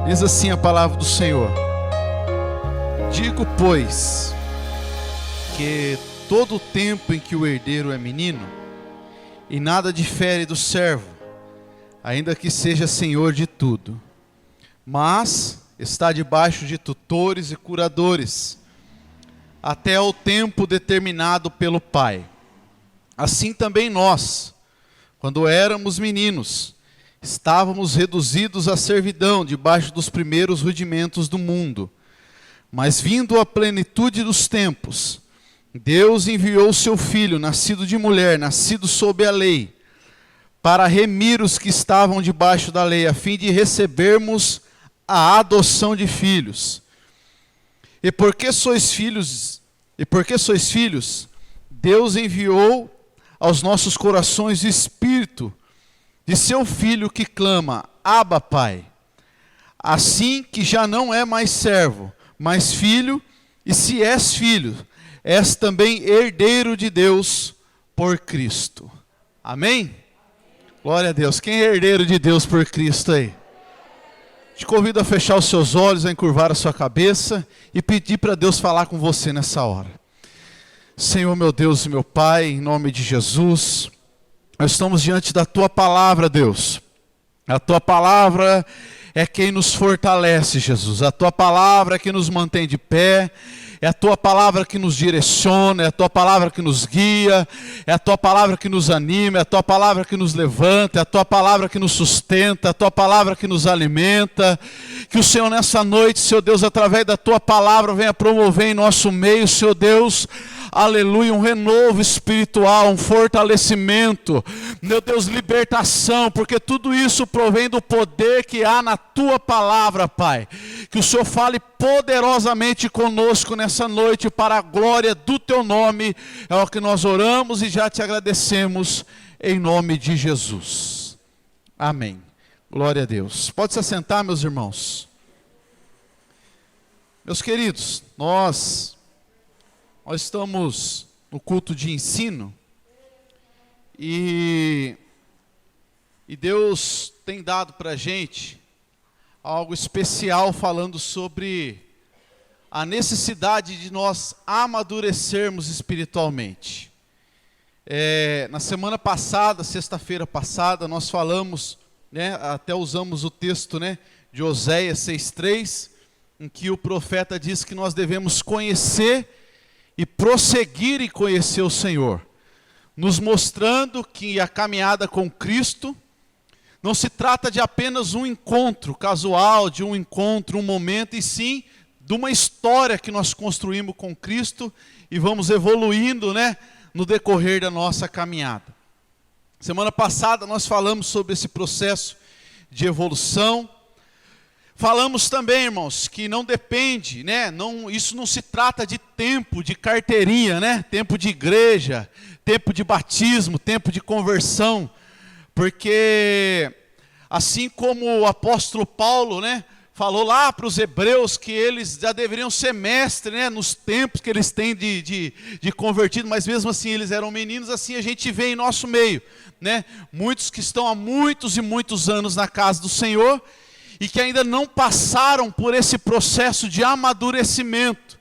Diz assim a palavra do Senhor: digo, pois, que todo o tempo em que o herdeiro é menino, e nada difere do servo, ainda que seja senhor de tudo, mas está debaixo de tutores e curadores, até o tempo determinado pelo Pai. Assim também nós, quando éramos meninos, estávamos reduzidos à servidão, debaixo dos primeiros rudimentos do mundo. Mas vindo a plenitude dos tempos, Deus enviou o seu Filho, nascido de mulher, nascido sob a lei, para remir os que estavam debaixo da lei, a fim de recebermos a adoção de filhos. E porque sois filhos, Deus enviou aos nossos corações o Espírito de seu Filho que clama: Abba, Pai. Assim que já não é mais servo, mas filho, e se és filho, és também herdeiro de Deus por Cristo. Amém? Glória a Deus. Quem é herdeiro de Deus por Cristo aí? Te convido a fechar os seus olhos, a encurvar a sua cabeça e pedir para Deus falar com você nessa hora. Senhor, meu Deus e meu Pai, em nome de Jesus, nós estamos diante da Tua palavra, Deus. A Tua palavra é quem nos fortalece, Jesus. A Tua palavra é que nos mantém de pé. É a Tua palavra que nos direciona, é a Tua palavra que nos guia, é a Tua palavra que nos anima, é a Tua palavra que nos levanta, é a Tua palavra que nos sustenta, é a Tua palavra que nos alimenta. Que o Senhor nessa noite, Senhor Deus, através da Tua palavra, venha promover em nosso meio, Senhor Deus, aleluia, um renovo espiritual, um fortalecimento, meu Deus, libertação, porque tudo isso provém do poder que há na Tua palavra, Pai. Que o Senhor fale poderosamente conosco nessa noite, para a glória do Teu nome, é o que nós oramos e já Te agradecemos, em nome de Jesus. Amém. Glória a Deus. Pode se assentar, meus irmãos. Meus queridos, nós estamos no culto de ensino e Deus tem dado para a gente algo especial falando sobre a necessidade de nós amadurecermos espiritualmente. Na semana passada, sexta-feira passada, nós falamos, até usamos o texto, de Oséias 6:3, em que o profeta diz que nós devemos conhecer e prosseguir em conhecer o Senhor, nos mostrando que a caminhada com Cristo não se trata de apenas um encontro casual, de um encontro, um momento, e sim de uma história que nós construímos com Cristo e vamos evoluindo, no decorrer da nossa caminhada. Semana passada nós falamos sobre esse processo de evolução. Falamos também, irmãos, que não depende, isso não se trata de tempo de carteirinha, tempo de igreja, tempo de batismo, tempo de conversão, porque assim como o apóstolo Paulo, falou lá para os hebreus que eles já deveriam ser mestres, nos tempos que eles têm de convertido, mas mesmo assim eles eram meninos, assim a gente vê em nosso meio, muitos que estão há muitos e muitos anos na casa do Senhor, e que ainda não passaram por esse processo de amadurecimento.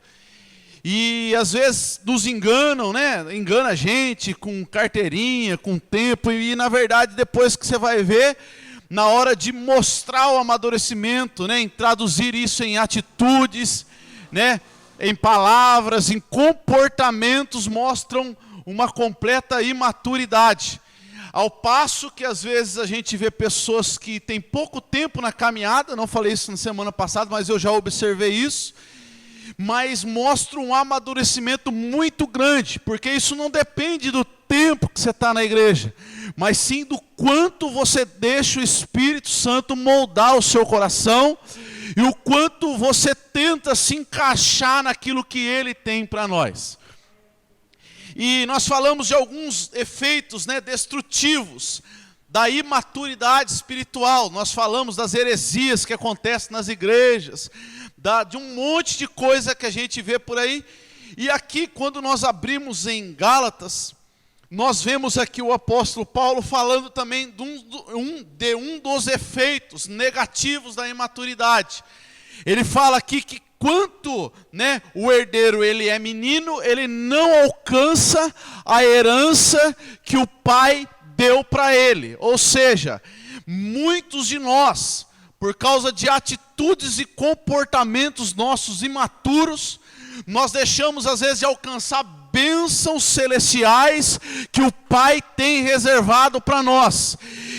E às vezes nos enganam, engana a gente com carteirinha, com tempo, e na verdade depois que você vai ver, na hora de mostrar o amadurecimento, em traduzir isso em atitudes, em palavras, em comportamentos, mostram uma completa imaturidade. Ao passo que às vezes a gente vê pessoas que têm pouco tempo na caminhada, não falei isso na semana passada, mas eu já observei isso, mas mostram um amadurecimento muito grande, porque isso não depende do tempo que você está na igreja, mas sim do quanto você deixa o Espírito Santo moldar o seu coração, e o quanto você tenta se encaixar naquilo que Ele tem para nós. E nós falamos de alguns efeitos destrutivos da imaturidade espiritual. Nós falamos das heresias que acontecem nas igrejas, de um monte de coisa que a gente vê por aí. E aqui, quando nós abrimos em Gálatas, nós vemos aqui o apóstolo Paulo falando também de um dos efeitos negativos da imaturidade. Ele fala aqui que quanto, né, o herdeiro ele é menino, ele não alcança a herança que o pai deu para ele. Ou seja, muitos de nós, por causa de atitudes e comportamentos nossos imaturos, nós deixamos às vezes de alcançar bênçãos celestiais que o Pai tem reservado para nós.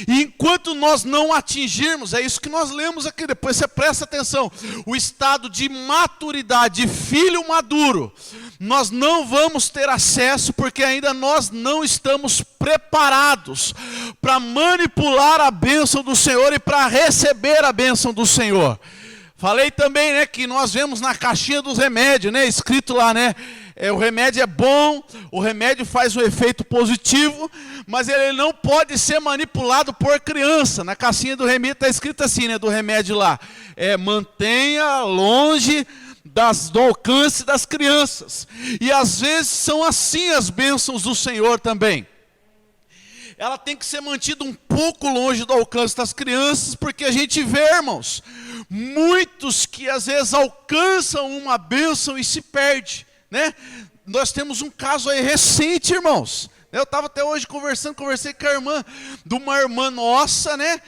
E enquanto nós não atingirmos, é isso que nós lemos aqui, depois você presta atenção, o estado de maturidade, de filho maduro, nós não vamos ter acesso, porque ainda nós não estamos preparados para manipular a bênção do Senhor e para receber a bênção do Senhor. Falei também, né, que nós vemos na caixinha dos remédios, né, escrito lá, né, o remédio é bom, o remédio faz um efeito positivo, mas ele não pode ser manipulado por criança. Na caixinha do remédio está escrito assim, né, do remédio lá, mantenha longe do alcance das crianças. E às vezes são assim as bênçãos do Senhor também. Ela tem que ser mantida um pouco longe do alcance das crianças, porque a gente vê, irmãos, muitos que às vezes alcançam uma bênção e se perde, né? Nós temos um caso aí recente, irmãos. Eu estava até hoje conversei com a irmã, de uma irmã nossa, né?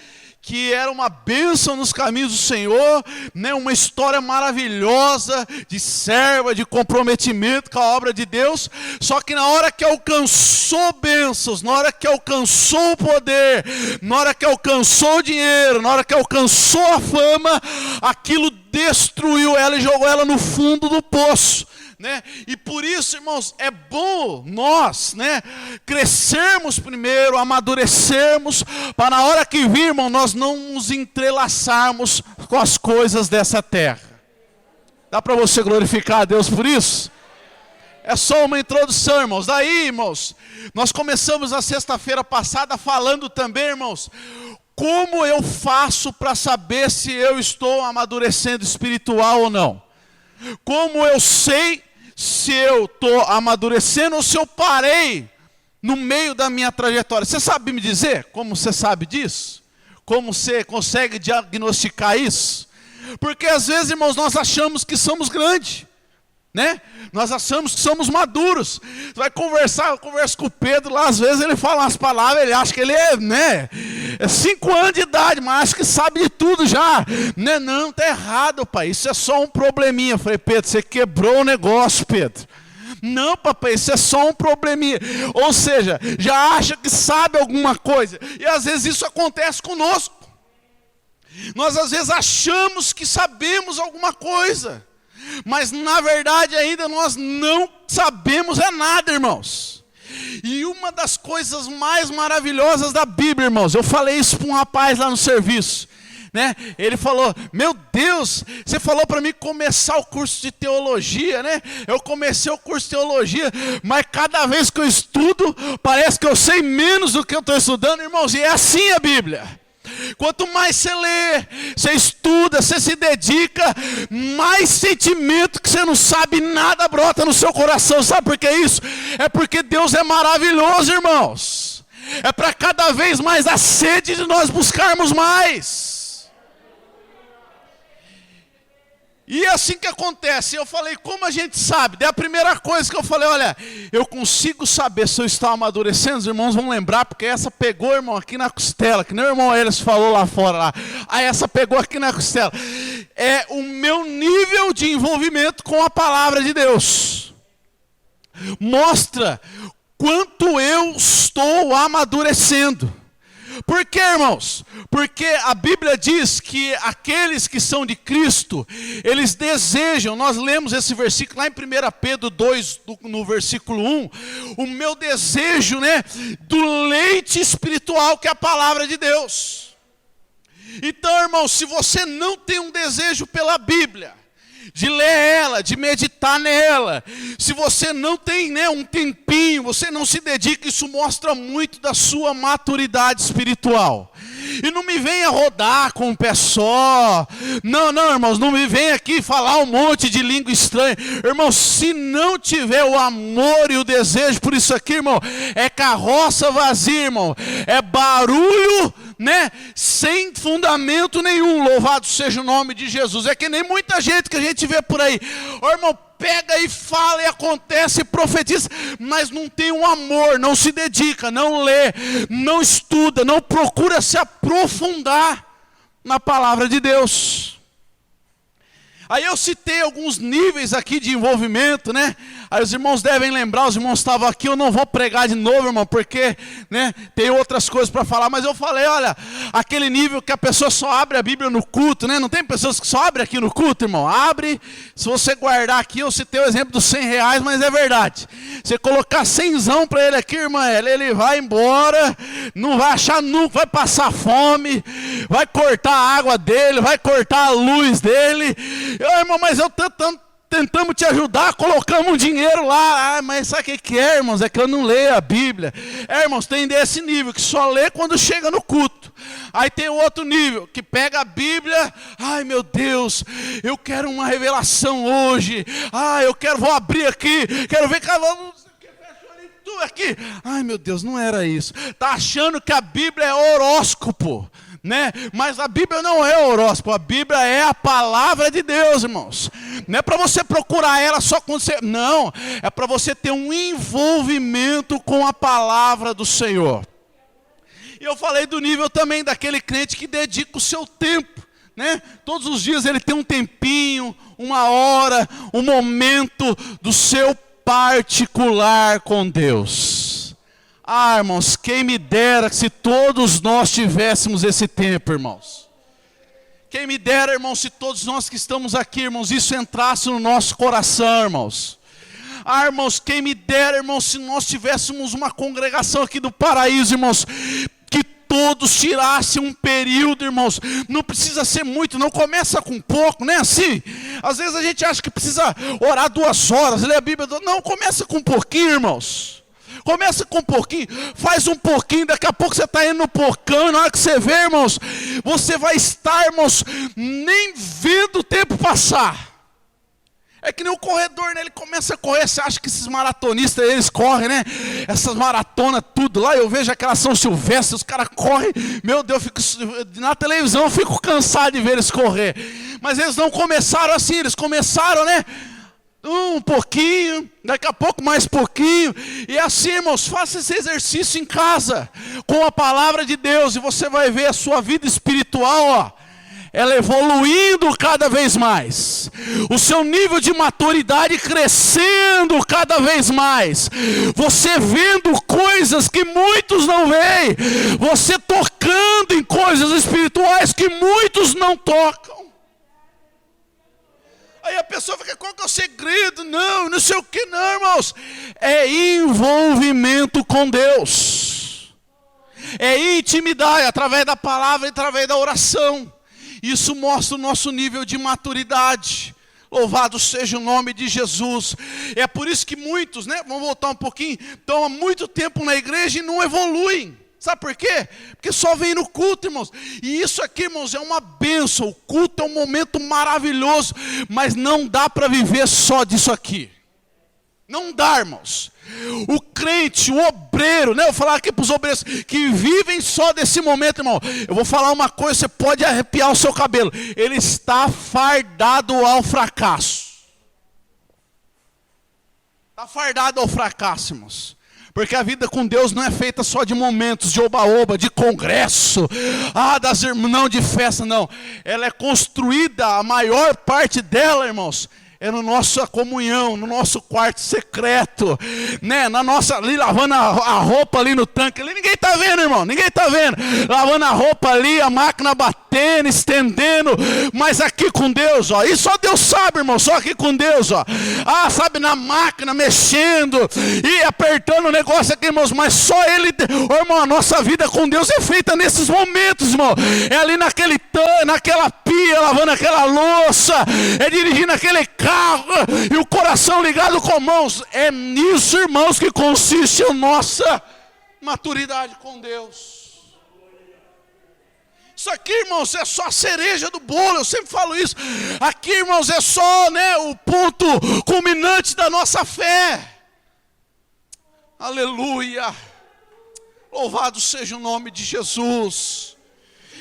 Que era uma bênção nos caminhos do Senhor, né? Uma história maravilhosa, de serva, de comprometimento com a obra de Deus, só que na hora que alcançou bênçãos, na hora que alcançou o poder, na hora que alcançou o dinheiro, na hora que alcançou a fama, aquilo destruiu ela e jogou ela no fundo do poço. Né? E por isso, irmãos, é bom nós, né, crescermos primeiro, amadurecermos, para na hora que vir, irmão, nós não nos entrelaçarmos com as coisas dessa terra. Dá para você glorificar a Deus por isso? É só uma introdução, irmãos. Daí, irmãos, nós começamos na sexta-feira passada falando também, irmãos, como eu faço para saber se eu estou amadurecendo espiritual ou não. Como eu sei se eu estou amadurecendo ou se eu parei no meio da minha trajetória? Você sabe me dizer como você sabe disso? Como você consegue diagnosticar isso? Porque às vezes, irmãos, nós achamos que somos grandes, né? Nós achamos que somos maduros. Você vai conversar, eu converso com o Pedro lá, às vezes ele fala umas palavras, ele acha que ele é, né, 5 anos de idade, mas acha que sabe de tudo já, né? Não, tá errado, pai, isso é só um probleminha. Eu falei, Pedro, você quebrou o negócio, Pedro. Não, papai, isso é só um probleminha. Ou seja, já acha que sabe alguma coisa, e às vezes isso acontece conosco. Nós às vezes achamos que sabemos alguma coisa, mas na verdade ainda nós não sabemos nada, irmãos. E uma das coisas mais maravilhosas da Bíblia, irmãos, eu falei isso para um rapaz lá no serviço, né? Ele falou, meu Deus, você falou para mim começar o curso de teologia, né? Eu comecei o curso de teologia, mas cada vez que eu estudo, parece que eu sei menos do que eu estou estudando, irmãos, e é assim a Bíblia. Quanto mais você lê, você estuda, você se dedica, mais sentimento que você não sabe nada brota no seu coração. Sabe por que isso? É porque Deus é maravilhoso, irmãos. É para cada vez mais a sede de nós buscarmos mais. E é assim que acontece. Eu falei, como a gente sabe? Daí a primeira coisa que eu falei, olha, eu consigo saber se eu estou amadurecendo. Os irmãos vão lembrar, porque essa pegou, irmão, aqui na costela, que nem o irmão Elis falou lá fora lá. Aí essa pegou aqui na costela. É o meu nível de envolvimento com a palavra de Deus. Mostra quanto eu estou amadurecendo. Por quê, irmãos? Porque a Bíblia diz que aqueles que são de Cristo, eles desejam, nós lemos esse versículo lá em 1 Pedro 2, no versículo 1, o meu desejo, né, do leite espiritual que é a palavra de Deus. Então, irmãos, se você não tem um desejo pela Bíblia, de ler ela, de meditar nela, se você não tem, né, um tempinho, você não se dedica, isso mostra muito da sua maturidade espiritual. E não me venha rodar com um pé só. Não, irmãos, não me venha aqui falar um monte de língua estranha. Irmãos, se não tiver o amor e o desejo por isso aqui, irmão, é carroça vazia, irmão. É barulho, né? Sem fundamento nenhum. Louvado seja o nome de Jesus. É que nem muita gente que a gente vê por aí. Ô, irmão, pega e fala e acontece e profetiza, mas não tem um amor, não se dedica, não lê, não estuda, não procura se aprofundar na palavra de Deus. Aí eu citei alguns níveis aqui de envolvimento, né? Aí os irmãos devem lembrar, os irmãos estavam aqui, eu não vou pregar de novo, irmão, porque, né, tem outras coisas para falar, mas eu falei, olha, aquele nível que a pessoa só abre a Bíblia no culto, né? Não tem pessoas que só abrem aqui no culto, irmão? Abre, se você guardar aqui, eu citei o exemplo dos R$100, mas é verdade. Você colocar 100zão para ele aqui, irmã, ele vai embora, não vai achar nunca, vai passar fome, vai cortar a água dele, vai cortar a luz dele. Irmão, mas eu tentamos te ajudar, colocamos um dinheiro lá. Mas sabe o que é, irmãos? É que eu não leio a Bíblia. Irmãos, tem desse nível, que só lê quando chega no culto. Aí tem outro nível, que pega a Bíblia. Ai, meu Deus, eu quero uma revelação hoje. Vou abrir aqui, quero ver tudo aqui. Ai, meu Deus, não era isso. Tá achando que a Bíblia é horóscopo, né? Mas a Bíblia não é horóscopo, a Bíblia é a palavra de Deus, irmãos. Não é para você procurar ela só quando você... Não, é para você ter um envolvimento com a palavra do Senhor. E eu falei do nível também daquele crente que dedica o seu tempo, né? Todos os dias ele tem um tempinho, uma hora, um momento do seu particular com Deus. Irmãos, quem me dera se todos nós tivéssemos esse tempo, irmãos. Quem me dera, irmãos, se todos nós que estamos aqui, irmãos, isso entrasse no nosso coração, irmãos. Irmãos, quem me dera, irmãos, se nós tivéssemos uma congregação aqui do Paraíso, irmãos, que todos tirassem um período, irmãos. Não precisa ser muito, não começa com pouco, né? Assim, às vezes a gente acha que precisa orar 2 horas, ler a Bíblia. Não, começa com um pouquinho, irmãos. Começa com um pouquinho, faz um pouquinho, daqui a pouco você está indo no porcão, na hora que você vê, irmãos, você vai estar, irmãos, nem vendo o tempo passar. É que nem o corredor, né? Ele começa a correr, você acha que esses maratonistas, eles correm, né? Essas maratonas, tudo lá, eu vejo aquela São Silvestre, os caras correm, meu Deus, na televisão eu fico cansado de ver eles correr. Mas eles não começaram assim, eles começaram, né? Um pouquinho, daqui a pouco mais pouquinho. E assim, irmãos, faça esse exercício em casa, com a palavra de Deus, e você vai ver a sua vida espiritual, ó, ela evoluindo cada vez mais, o seu nível de maturidade crescendo cada vez mais, você vendo coisas que muitos não veem, você tocando em coisas espirituais que muitos não tocam. Aí a pessoa fica, qual que é o segredo? Não sei o que não, irmãos. É envolvimento com Deus. É intimidade, através da palavra e através da oração. Isso mostra o nosso nível de maturidade. Louvado seja o nome de Jesus. É por isso que muitos, né, vamos voltar um pouquinho, estão há muito tempo na igreja e não evoluem. Sabe por quê? Porque só vem no culto, irmãos. E isso aqui, irmãos, é uma bênção. O culto é um momento maravilhoso. Mas não dá para viver só disso aqui. Não dá, irmãos. O crente, o obreiro, né? Eu vou falar aqui para os obreiros que vivem só desse momento, irmão. Eu vou falar uma coisa, você pode arrepiar o seu cabelo. Ele está fardado ao fracasso. Está fardado ao fracasso, irmãos. Porque a vida com Deus não é feita só de momentos de oba-oba, de congresso, das irmãs, não de festa, não. Ela é construída, a maior parte dela, irmãos, é na nossa comunhão, no nosso quarto secreto, né? Na nossa, ali lavando a roupa ali no tanque, ali ninguém está vendo, irmão, ninguém está vendo. Lavando a roupa ali, a máquina batendo, estendendo, mas aqui com Deus, ó, e só Deus sabe, irmão, só aqui com Deus, ó. Sabe, na máquina, mexendo, e apertando o negócio aqui, irmãos, mas só Ele, irmão, a nossa vida com Deus é feita nesses momentos, irmão. É ali naquele tanque, naquela pia, lavando aquela louça, é dirigindo aquele carro, e o coração ligado com mãos. É nisso, irmãos, que consiste a nossa maturidade com Deus. Isso aqui, irmãos, é só a cereja do bolo, eu sempre falo isso. Aqui, irmãos, é só, o ponto culminante da nossa fé. Aleluia. Louvado seja o nome de Jesus.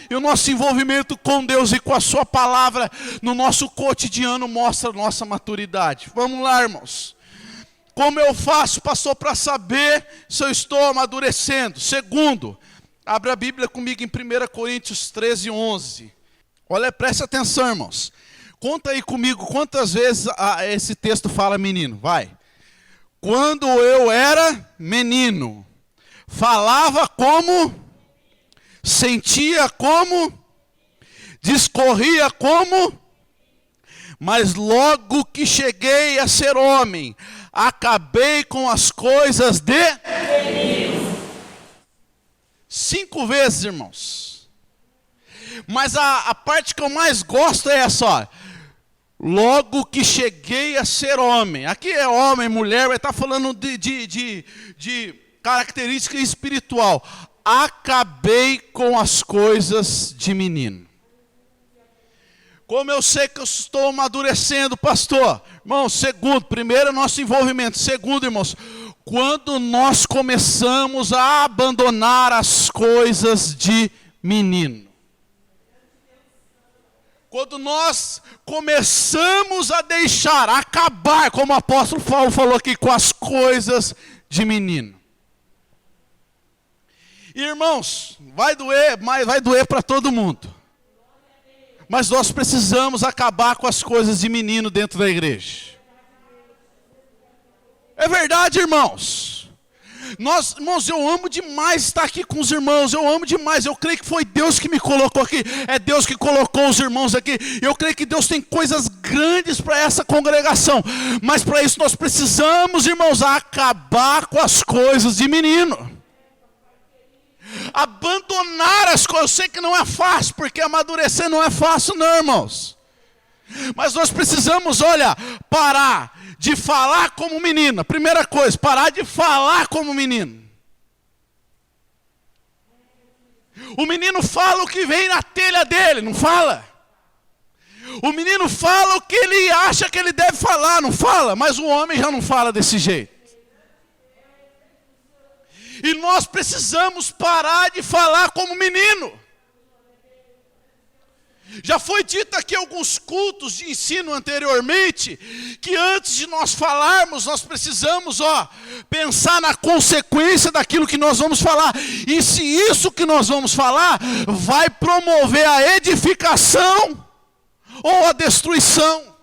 E o nosso envolvimento com Deus e com a sua palavra no nosso cotidiano mostra a nossa maturidade. Vamos lá, irmãos. Como eu faço, pastor, para saber se eu estou amadurecendo? Segundo, abre a Bíblia comigo em 1 Coríntios 13, 11. Olha, preste atenção, irmãos. Conta aí comigo quantas vezes esse texto fala menino. Vai. Quando eu era menino, falava como, sentia como, discorria como, mas logo que cheguei a ser homem, acabei com as coisas de... 5 vezes, irmãos. Mas a parte que eu mais gosto é essa, ó. Logo que cheguei a ser homem. Aqui é homem, mulher, vai estar falando de característica espiritual. Acabei com as coisas de menino. Como eu sei que eu estou amadurecendo, pastor? Irmão, segundo, primeiro nosso envolvimento. Segundo, irmãos, quando nós começamos a abandonar as coisas de menino. Quando nós começamos a deixar, a acabar, como o apóstolo Paulo falou aqui, com as coisas de menino. Irmãos, vai doer, mas vai doer para todo mundo. Mas nós precisamos acabar com as coisas de menino dentro da igreja. É verdade, irmãos. Irmãos, eu amo demais estar aqui com os irmãos, eu amo demais, eu creio que foi Deus que me colocou aqui, é Deus que colocou os irmãos aqui, eu creio que Deus tem coisas grandes para essa congregação, mas para isso nós precisamos, irmãos, acabar com as coisas de menino, abandonar as coisas. Eu sei que não é fácil, porque amadurecer não é fácil não, irmãos, mas nós precisamos, olha, parar de falar como menina. Primeira coisa, parar de falar como menino. O menino fala o que vem na telha dele, não fala? O menino fala o que ele acha que ele deve falar, não fala? Mas o homem já não fala desse jeito. E nós precisamos parar de falar como menino. Já foi dito aqui alguns cultos de ensino anteriormente, que antes de nós falarmos, nós precisamos, pensar na consequência daquilo que nós vamos falar. E se isso que nós vamos falar vai promover a edificação ou a destruição.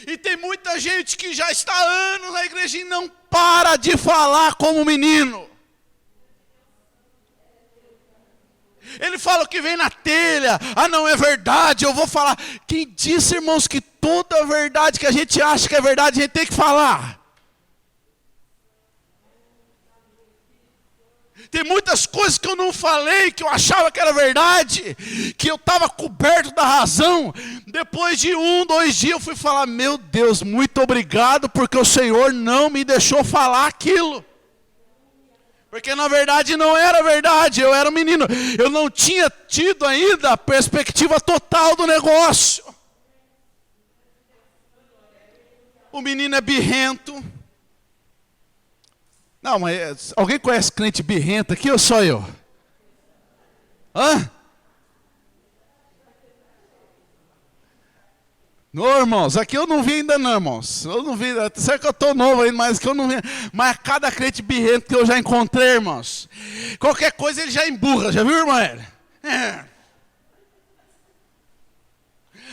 E tem muita gente que já está há anos na igreja e não para de falar como menino. Ele fala o que vem na telha. Ah, não é verdade, eu vou falar. Quem disse, irmãos, que toda verdade que a gente acha que é verdade, a gente tem que falar? Tem muitas coisas que eu não falei, que eu achava que era verdade, que eu estava coberto da razão. Depois de 1, 2 dias eu fui falar, meu Deus, muito obrigado, porque o Senhor não me deixou falar aquilo. Porque na verdade não era verdade, eu era um menino. Eu não tinha tido ainda a perspectiva total do negócio. O menino é birrento. Não, mas alguém conhece crente birrento aqui ou só eu? Hã? Não, irmãos, aqui eu não vi ainda não, irmãos. Eu não vi, sei que eu estou novo ainda, mas que eu não vi. Mas cada crente birrento que eu já encontrei, irmãos, qualquer coisa ele já emburra, já viu, irmã? É.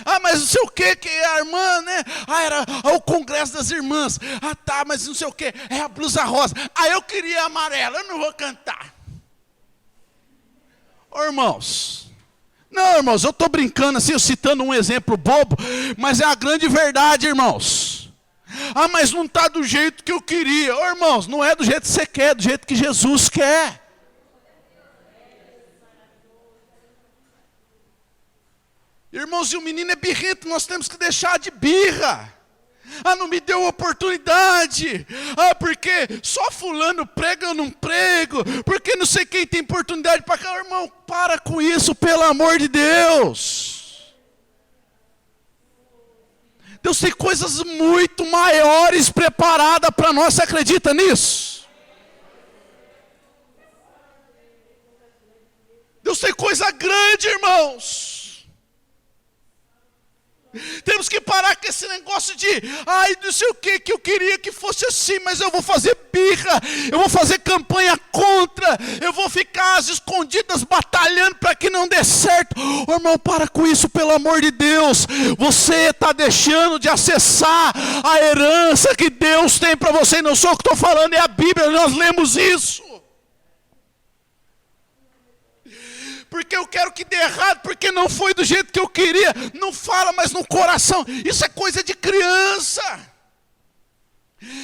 Ah, mas não sei o que é a irmã, né? Ah, era o congresso das irmãs. Ah, tá, mas não sei o que, é a blusa rosa. Ah, eu queria amarela, eu não vou cantar. Ô, irmãos... Não, irmãos, eu estou brincando assim, eu citando um exemplo bobo, mas é a grande verdade, irmãos. Ah, mas não está do jeito que eu queria. Ô, irmãos, não é do jeito que você quer, é do jeito que Jesus quer. Irmãos, e o menino é birrento, nós temos que deixar de birra. Ah, não me deu oportunidade. Ah, porque só fulano prega, eu não prego. Porque não sei quem tem oportunidade para cá. Irmão, para com isso, pelo amor de Deus. Deus tem coisas muito maiores preparadas para nós. Você acredita nisso? Deus tem coisa grande, irmãos. Temos que parar com esse negócio de, ai, não sei o que eu queria que fosse assim, mas eu vou fazer birra, eu vou fazer campanha contra, eu vou ficar às escondidas batalhando para que não dê certo. Oh, irmão, para com isso, pelo amor de Deus. Você está deixando de acessar a herança que Deus tem para você. Não sou o que estou falando, é a Bíblia, nós lemos isso. Porque eu quero que dê errado, porque não foi do jeito que eu queria. Não fala, mas no coração. Isso é coisa de criança.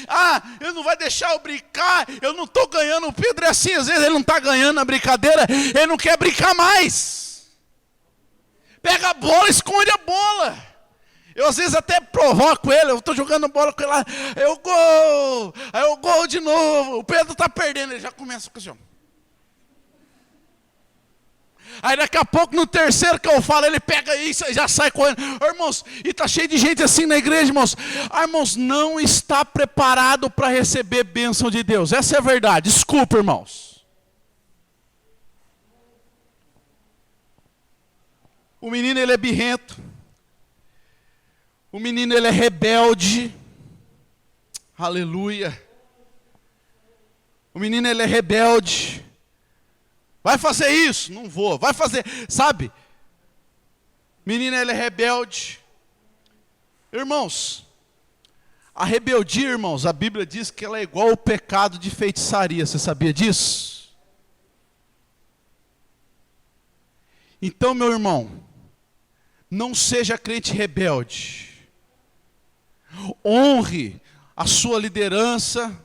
Ah, eu não vai deixar eu brincar, eu não estou ganhando. O Pedro é assim, às vezes ele não está ganhando a brincadeira, ele não quer brincar mais. Pega a bola, esconde a bola. Eu às vezes até provoco ele, eu estou jogando bola com ele lá, eu gol, aí eu gol de novo. O Pedro está perdendo, ele já começa com assim. Aí daqui a pouco no terceiro que eu falo, ele pega isso e já sai correndo. Oh, irmãos, e está cheio de gente assim na igreja, irmãos. Ah, irmãos, não está preparado para receber bênção de Deus. Essa é a verdade, desculpa, irmãos. O menino, ele é birrento. O menino, ele é rebelde. Aleluia. O menino, ele é rebelde. Vai fazer isso? Não vou. Vai fazer, sabe? Menina, ela é rebelde. Irmãos, a rebeldia, irmãos, a Bíblia diz que ela é igual ao pecado de feitiçaria. Você sabia disso? Então, meu irmão, não seja crente rebelde. Honre a sua liderança.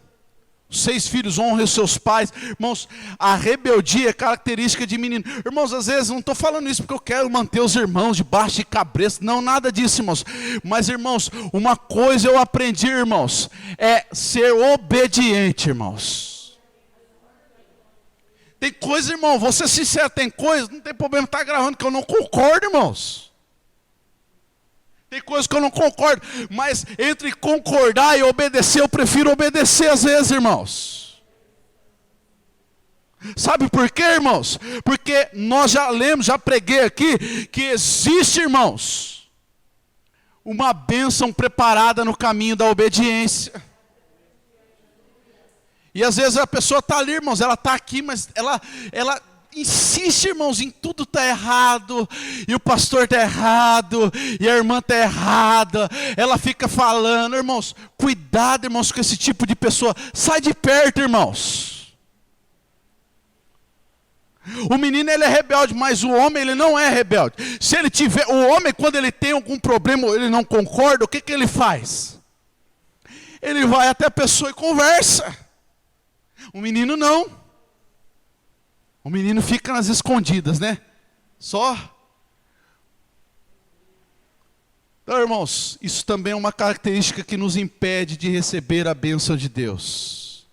6 filhos, honrem os seus pais. Irmãos, a rebeldia é característica de menino. Irmãos, às vezes não estou falando isso porque eu quero manter os irmãos debaixo de cabresto. Não, nada disso, irmãos. Mas, irmãos, uma coisa eu aprendi, irmãos, é ser obediente, irmãos. Tem coisa, irmão, vou ser sincero, tem coisa, não tem problema estar gravando, que eu não concordo, irmãos. Tem coisas que eu não concordo, mas entre concordar e obedecer, eu prefiro obedecer às vezes, irmãos. Sabe por quê, irmãos? Porque nós já lemos, já preguei aqui, que existe, irmãos, uma bênção preparada no caminho da obediência. E às vezes a pessoa está ali, irmãos, ela está aqui, mas ela insiste, irmãos, em tudo está errado, e o pastor está errado, e a irmã está errada, ela fica falando, irmãos, cuidado, irmãos, com esse tipo de pessoa, sai de perto, irmãos. O menino, ele é rebelde, mas o homem, ele não é rebelde. Se ele tiver, o homem, quando ele tem algum problema, ele não concorda, o que ele faz? Ele vai até a pessoa e conversa. O menino não. O menino fica nas escondidas, né? Só. Então, irmãos, isso também é uma característica que nos impede de receber a bênção de Deus.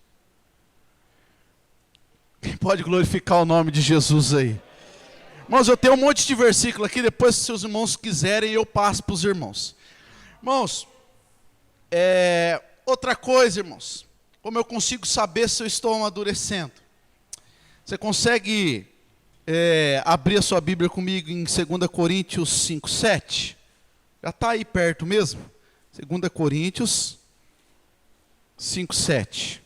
Quem pode glorificar o nome de Jesus aí? Irmãos, eu tenho um monte de versículo aqui, depois se os irmãos quiserem, eu passo para os irmãos. Irmãos, outra coisa, irmãos, como eu consigo saber se eu estou amadurecendo? Você consegue abrir a sua Bíblia comigo em 2 Coríntios 5, 7? Já está aí perto mesmo. 2 Coríntios 5, 7.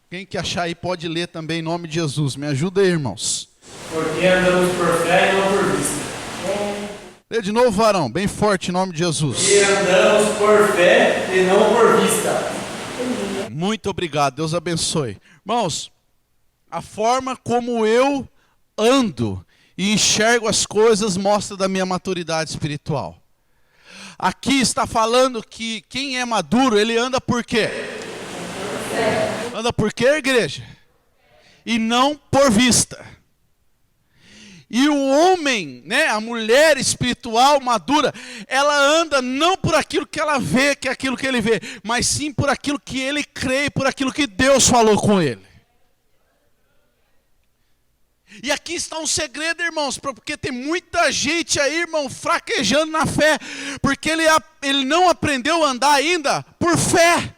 Quem que achar aí pode ler também em nome de Jesus. Me ajuda aí, irmãos. Porque andamos por fé e não por vista. Lê de novo, varão, bem forte em nome de Jesus. E andamos por fé e não por vista. Muito obrigado, Deus abençoe. Irmãos, a forma como eu ando e enxergo as coisas mostra da minha maturidade espiritual. Aqui está falando que quem é maduro, ele anda por quê? Anda por quê, igreja? E não por vista. E o homem, né, a mulher espiritual madura, ela anda não por aquilo que ela vê, que é aquilo que ele vê, mas sim por aquilo que ele crê e por aquilo que Deus falou com ele. E aqui está um segredo, irmãos, porque tem muita gente aí, irmão, fraquejando na fé, porque ele não aprendeu a andar ainda por fé.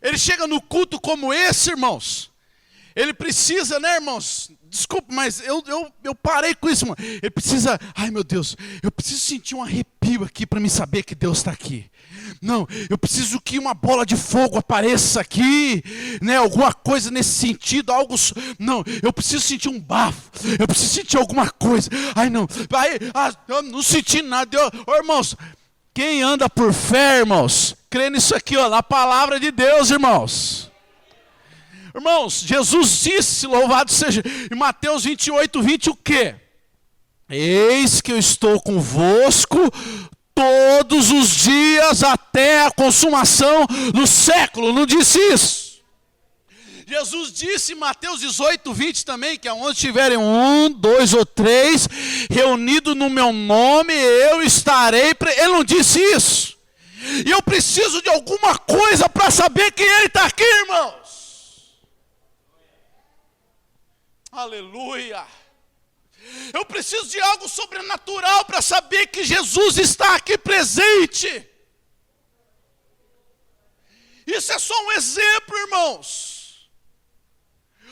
Ele chega no culto como esse, irmãos, ele precisa, né, irmãos, desculpa, mas eu parei com isso, mano. Ele precisa, ai meu Deus, eu preciso sentir um arrepio aqui para me saber que Deus está aqui. Não, eu preciso que uma bola de fogo apareça aqui, né? Alguma coisa nesse sentido, algo. Não, eu preciso sentir um bafo, eu preciso sentir alguma coisa. Ai não, eu não senti nada. Irmãos, quem anda por fé, irmãos, crê nisso aqui, ó, na palavra de Deus, irmãos. Irmãos, Jesus disse, louvado seja, em Mateus 28, 20, o quê? Eis que eu estou convosco todos os dias até a consumação do século. Não disse isso? Jesus disse em Mateus 18, 20 também, que aonde tiverem 1, 2 ou 3 reunidos no meu nome, eu estarei. Ele não disse isso? E eu preciso de alguma coisa para saber que ele está aqui, irmãos. Aleluia. Eu preciso de algo sobrenatural para saber que Jesus está aqui presente. Isso é só um exemplo, irmãos.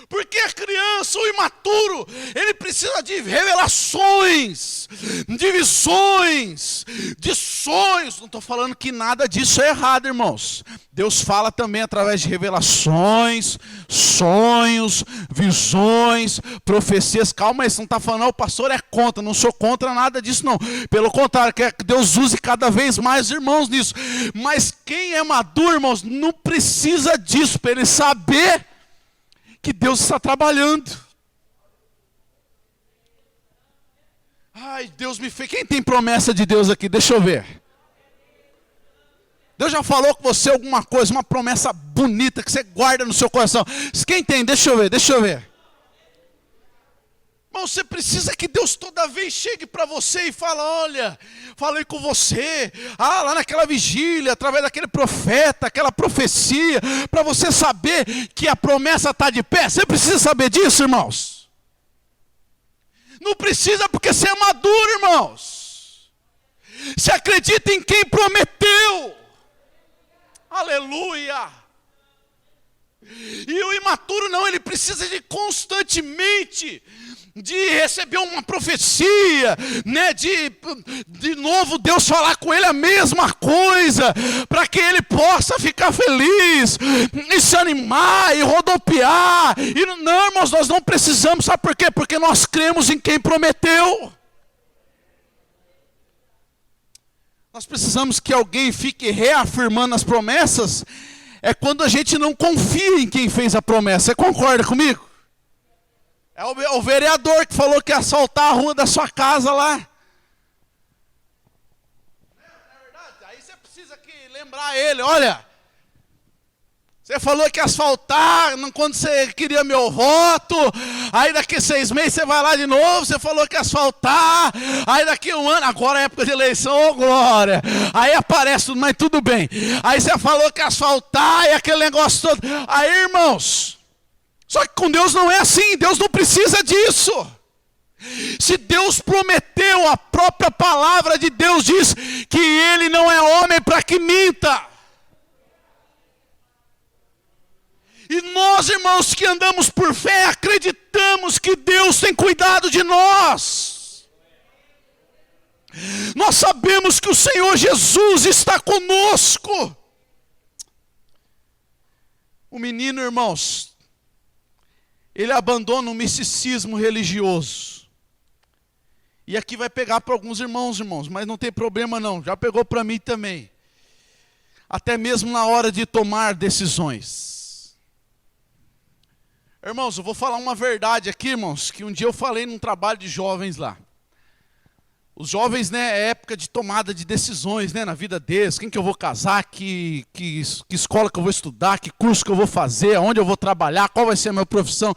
Porque a criança, o imaturo, ele precisa de revelações, de visões, de sonhos. Não estou falando que nada disso é errado, irmãos. Deus fala também através de revelações, sonhos, visões, profecias. Calma aí, você não está falando, o pastor é contra. Não sou contra nada disso, não. Pelo contrário, quer que Deus use cada vez mais irmãos nisso. Mas quem é maduro, irmãos, não precisa disso para ele saber que Deus está trabalhando. Ai, Deus me fez. Quem tem promessa de Deus aqui? Deixa eu ver. Deus já falou com você alguma coisa, uma promessa bonita que você guarda no seu coração. Quem tem? Deixa eu ver, deixa eu ver. Mas você precisa que Deus toda vez chegue para você e fale, olha, falei com você, lá naquela vigília, através daquele profeta, aquela profecia, para você saber que a promessa está de pé. Você precisa saber disso, irmãos? Não precisa, porque você é maduro, irmãos. Você acredita em quem prometeu. Aleluia. E o imaturo não, ele precisa de constantemente de receber uma profecia, né, de novo Deus falar com ele a mesma coisa, para que ele possa ficar feliz, e se animar, e rodopiar, e não, irmãos, nós não precisamos, sabe por quê? Porque nós cremos em quem prometeu. Nós precisamos que alguém fique reafirmando as promessas, é quando a gente não confia em quem fez a promessa. Você concorda comigo? É o vereador que falou que ia asfaltar a rua da sua casa lá. Não é verdade? Aí você precisa lembrar ele, olha, você falou que ia asfaltar quando você queria meu voto, aí daqui 6 meses você vai lá de novo, você falou que ia asfaltar, aí daqui 1 ano, agora é época de eleição, ô glória, aí aparece tudo, mas tudo bem, aí você falou que ia asfaltar, e aquele negócio todo, aí irmãos, só que com Deus não é assim, Deus não precisa disso. Se Deus prometeu, a própria palavra de Deus diz que Ele não é homem para que minta. E nós, irmãos, que andamos por fé, acreditamos que Deus tem cuidado de nós. Nós sabemos que o Senhor Jesus está conosco. O menino, irmãos, ele abandona o misticismo religioso. E aqui vai pegar para alguns irmãos, mas não tem problema não, já pegou para mim também. Até mesmo na hora de tomar decisões. Irmãos, eu vou falar uma verdade aqui, irmãos, que um dia eu falei num trabalho de jovens lá. Os jovens, né, é época de tomada de decisões, né, na vida deles. Quem que eu vou casar, que escola que eu vou estudar, que curso que eu vou fazer, aonde eu vou trabalhar, qual vai ser a minha profissão.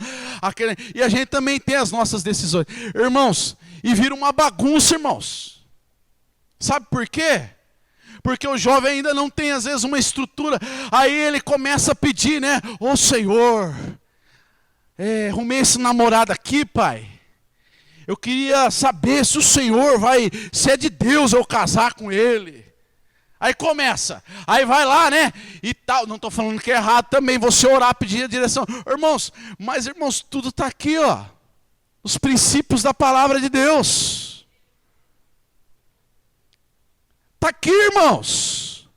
E a gente também tem as nossas decisões. Irmãos, e vira uma bagunça, irmãos. Sabe por quê? Porque o jovem ainda não tem, às vezes, uma estrutura. Aí ele começa a pedir, né? Ô Senhor, arrumei esse namorado aqui, pai. Eu queria saber se o Senhor se é de Deus eu casar com ele. Aí começa, aí vai lá, né? E tal, não estou falando que é errado também você orar, pedir a direção. Irmãos, mas irmãos, tudo está aqui, ó. Os princípios da palavra de Deus. Está aqui, irmãos.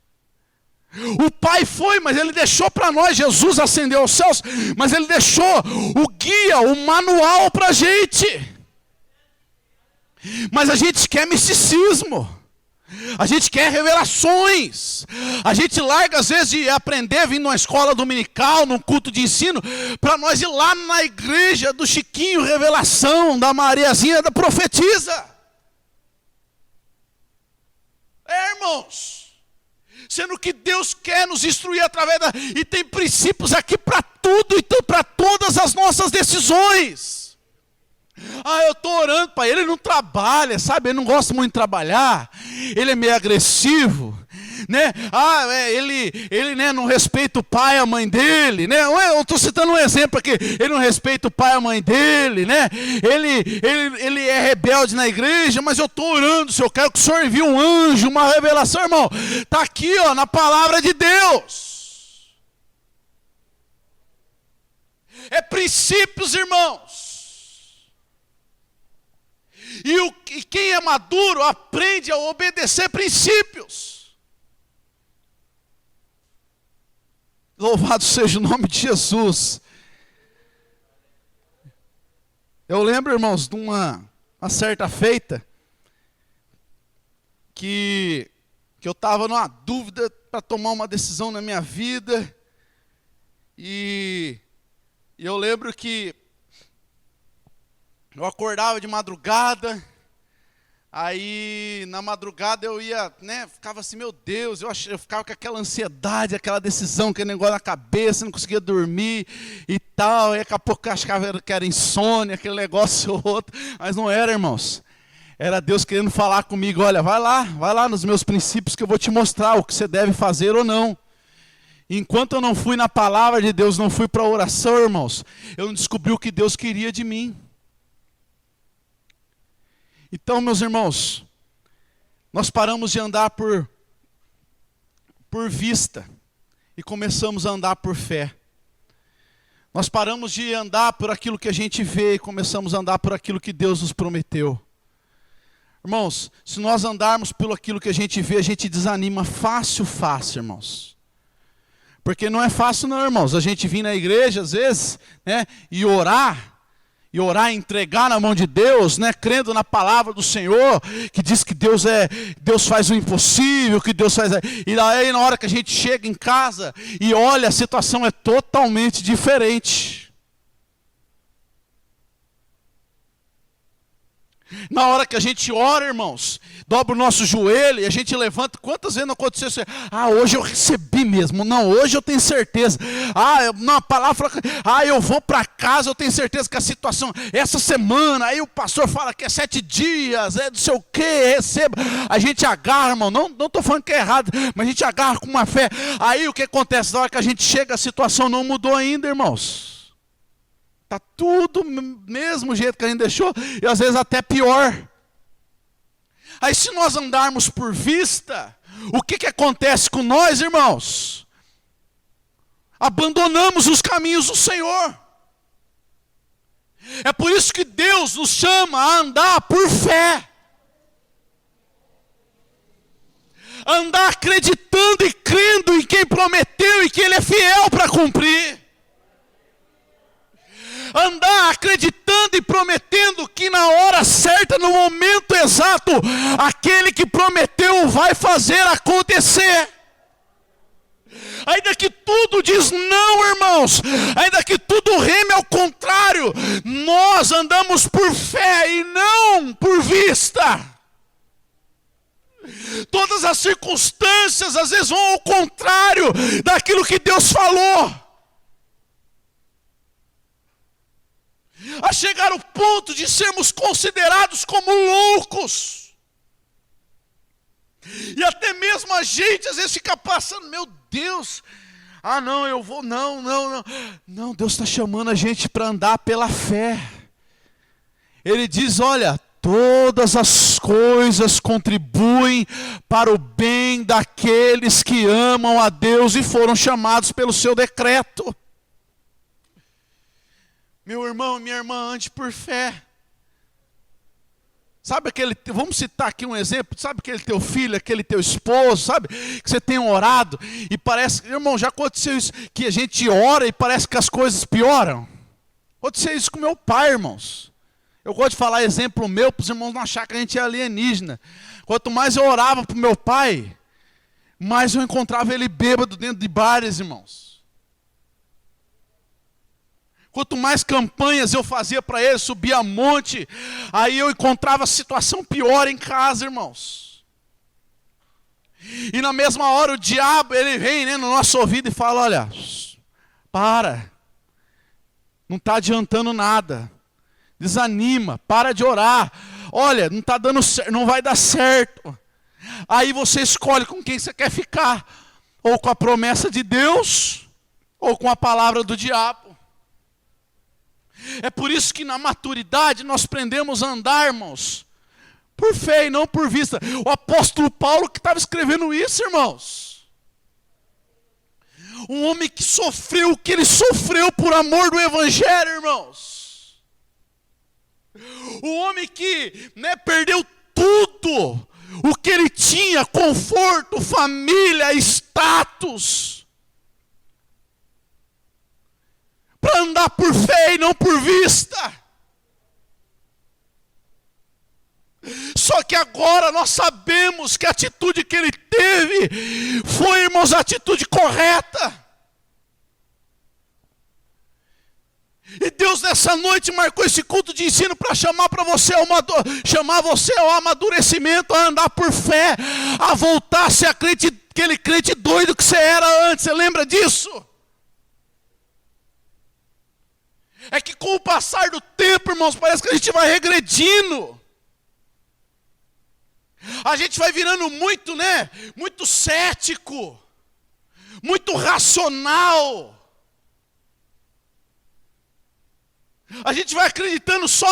O Pai foi, mas Ele deixou para nós. Jesus ascendeu aos céus, mas Ele deixou o guia, o manual para a gente. Mas a gente quer misticismo, a gente quer revelações, a gente larga às vezes de aprender vindo numa escola dominical, num culto de ensino, para nós ir lá na igreja do Chiquinho Revelação, da Mariazinha da Profetisa. Irmãos, sendo que Deus quer nos instruir através e tem princípios aqui para tudo e para todas as nossas decisões. Eu estou orando para ele não trabalha, sabe? Ele não gosta muito de trabalhar. Ele é meio agressivo, né? Ele né, não respeita o pai e a mãe dele, né? Eu estou citando um exemplo aqui. Ele não respeita o pai e a mãe dele, né? Ele é rebelde na igreja, mas eu estou orando, Senhor, eu quero que o Senhor envie um anjo, uma revelação, irmão. Está aqui, ó, na palavra de Deus. É princípios, irmãos. E quem é maduro aprende a obedecer princípios. Louvado seja o nome de Jesus. Eu lembro, irmãos, de uma certa feita que eu estava numa dúvida para tomar uma decisão na minha vida. E eu lembro que eu acordava de madrugada, aí na madrugada eu ia, né, ficava assim, meu Deus, eu ficava com aquela ansiedade, aquela decisão, aquele negócio na cabeça, não conseguia dormir e tal, e daqui a pouco eu achava que era insônia, aquele negócio ou outro, mas não era, irmãos. Era Deus querendo falar comigo, olha, vai lá nos meus princípios que eu vou te mostrar o que você deve fazer ou não. Enquanto eu não fui na palavra de Deus, não fui para a oração, irmãos, eu não descobri o que Deus queria de mim. Então, meus irmãos, nós paramos de andar por vista e começamos a andar por fé. Nós paramos de andar por aquilo que a gente vê e começamos a andar por aquilo que Deus nos prometeu. Irmãos, se nós andarmos pelo aquilo que a gente vê, a gente desanima fácil, irmãos. Porque não é fácil não, irmãos, a gente vir na igreja às vezes, né, e orar, entregar na mão de Deus, né, crendo na palavra do Senhor, que diz que Deus faz o impossível, que Deus faz... E aí na hora que a gente chega em casa e olha, a situação é totalmente diferente. Na hora que a gente ora, irmãos, dobra o nosso joelho e a gente levanta. Quantas vezes não aconteceu isso? Hoje eu recebi mesmo. Não, hoje eu tenho certeza. A palavra fala, eu vou para casa, eu tenho certeza que a situação, essa semana, aí o pastor fala que é 7 dias, não sei o que, receba. A gente agarra, irmão, não estou falando que é errado, mas a gente agarra com uma fé. Aí o que acontece? Na hora que a gente chega, a situação não mudou ainda, irmãos. Está tudo do mesmo jeito que a gente deixou, e às vezes até pior. Aí se nós andarmos por vista, o que acontece com nós, irmãos? Abandonamos os caminhos do Senhor. É por isso que Deus nos chama a andar por fé. Andar acreditando e crendo em quem prometeu e que Ele é fiel para cumprir. Andar acreditando e prometendo que na hora certa, no momento exato, aquele que prometeu vai fazer acontecer. Ainda que tudo diz não, irmãos, ainda que tudo reme ao contrário, nós andamos por fé e não por vista. Todas as circunstâncias às vezes vão ao contrário daquilo que Deus falou. A chegar ao ponto de sermos considerados como loucos. E até mesmo a gente às vezes fica passando, meu Deus, não, eu vou, não. Não, Deus está chamando a gente para andar pela fé. Ele diz, olha, todas as coisas contribuem para o bem daqueles que amam a Deus e foram chamados pelo seu decreto. Meu irmão e minha irmã, ande por fé. Sabe aquele, vamos citar aqui um exemplo, sabe aquele teu filho, aquele teu esposo, sabe, que você tem orado e parece, irmão, já aconteceu isso, que a gente ora e parece que as coisas pioram. Aconteceu isso com meu pai, irmãos. Eu gosto de falar exemplo meu, para os irmãos não acharem que a gente é alienígena. Quanto mais eu orava para o meu pai, mais eu encontrava ele bêbado dentro de bares, irmãos. Quanto mais campanhas eu fazia para ele, subia monte, aí eu encontrava situação pior em casa, irmãos. E na mesma hora o diabo, ele vem, né, no nosso ouvido e fala, olha, para, não está adiantando nada, desanima, para de orar, olha, não está dando certo, não vai dar certo. Aí você escolhe com quem você quer ficar, ou com a promessa de Deus, ou com a palavra do diabo. É por isso que na maturidade nós aprendemos a andar, irmãos, por fé e não por vista. O apóstolo Paulo que estava escrevendo isso, irmãos. Um homem que sofreu o que ele sofreu por amor do evangelho, irmãos. Um homem que, né, perdeu tudo o que ele tinha, conforto, família, status, para andar por fé e não por vista. Só que agora nós sabemos que a atitude que ele teve foi, irmãos, a atitude correta. E Deus nessa noite marcou esse culto de ensino para chamar você ao amadurecimento, a andar por fé, a voltar a ser aquele crente doido que você era antes. Você lembra disso? É que com o passar do tempo, irmãos, parece que a gente vai regredindo. A gente vai virando muito, né? Muito cético. Muito racional. A gente vai acreditando só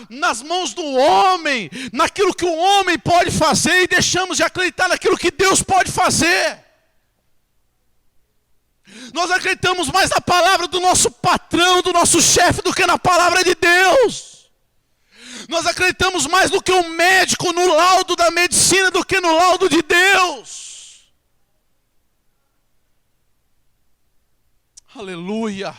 nas mãos do homem, naquilo que o homem pode fazer e deixamos de acreditar naquilo que Deus pode fazer. Nós acreditamos mais na palavra do nosso patrão, do nosso chefe, do que na palavra de Deus. Nós acreditamos mais do que o médico, no laudo da medicina, do que no laudo de Deus. Aleluia.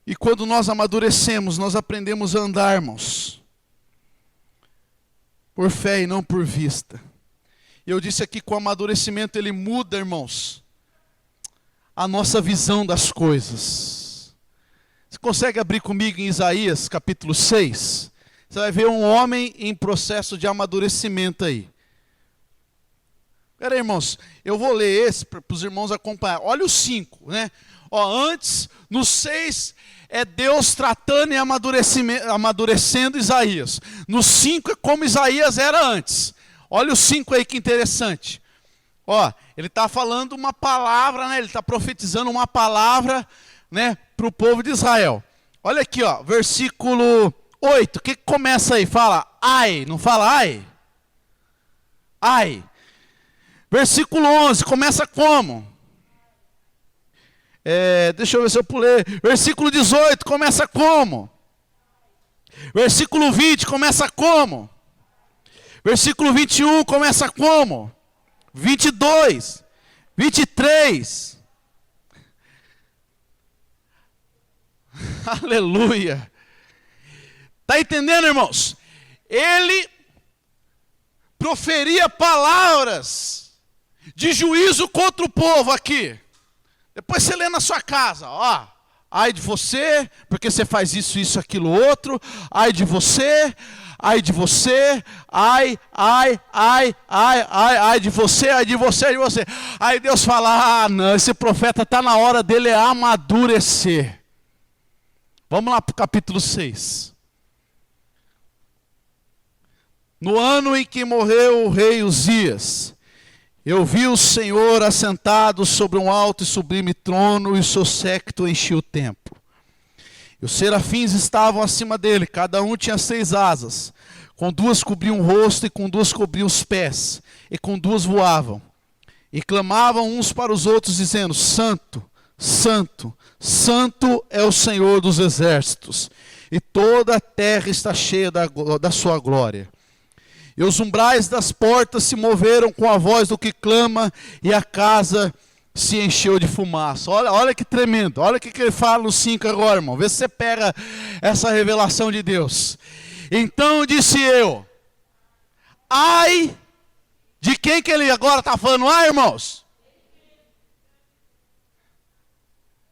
E quando nós amadurecemos, nós aprendemos a andar, irmãos, por fé e não por vista. Eu disse aqui que o amadurecimento ele muda, irmãos, a nossa visão das coisas. Você consegue abrir comigo em Isaías capítulo 6? Você vai ver um homem em processo de amadurecimento aí. Espera aí, irmãos, eu vou ler esse para os irmãos acompanhar. Olha o 5, né? Antes, no 6, é Deus tratando e amadurecendo Isaías. No 5 é como Isaías era antes. Olha o 5 aí que interessante. Ele está falando uma palavra, né? Ele está profetizando uma palavra, né, para o povo de Israel. Olha aqui, versículo 8. O que começa aí? Fala ai, não fala ai? Ai. Versículo 11, começa como? Deixa eu ver se eu pulei. Versículo 18, começa como? Versículo 20, começa como? Versículo 21 começa como? 22, 23. Aleluia. Está entendendo, irmãos? Ele proferia palavras de juízo contra o povo aqui. Depois você lê na sua casa, Ai de você, porque você faz isso, isso, aquilo, outro. Ai de você, ai de você. Ai de você, ai de você, ai de você. Aí Deus fala, não, esse profeta está na hora dele amadurecer. Vamos lá para o capítulo 6. No ano em que morreu o rei Uzias, eu vi o Senhor assentado sobre um alto e sublime trono, e o seu séquito enchia o templo. E os serafins estavam acima dele, cada um tinha 6 asas. Com 2 cobriam o rosto, e com 2 cobriam os pés, e com 2 voavam. E clamavam uns para os outros, dizendo, Santo, Santo, Santo é o Senhor dos exércitos, e toda a terra está cheia da sua glória. E os umbrais das portas se moveram com a voz do que clama, e a casa se encheu de fumaça. Olha que tremendo. Olha o que ele fala no 5 agora, irmão. Vê se você pega essa revelação de Deus. Então disse eu, ai de quem que ele agora está falando? Ai, irmãos?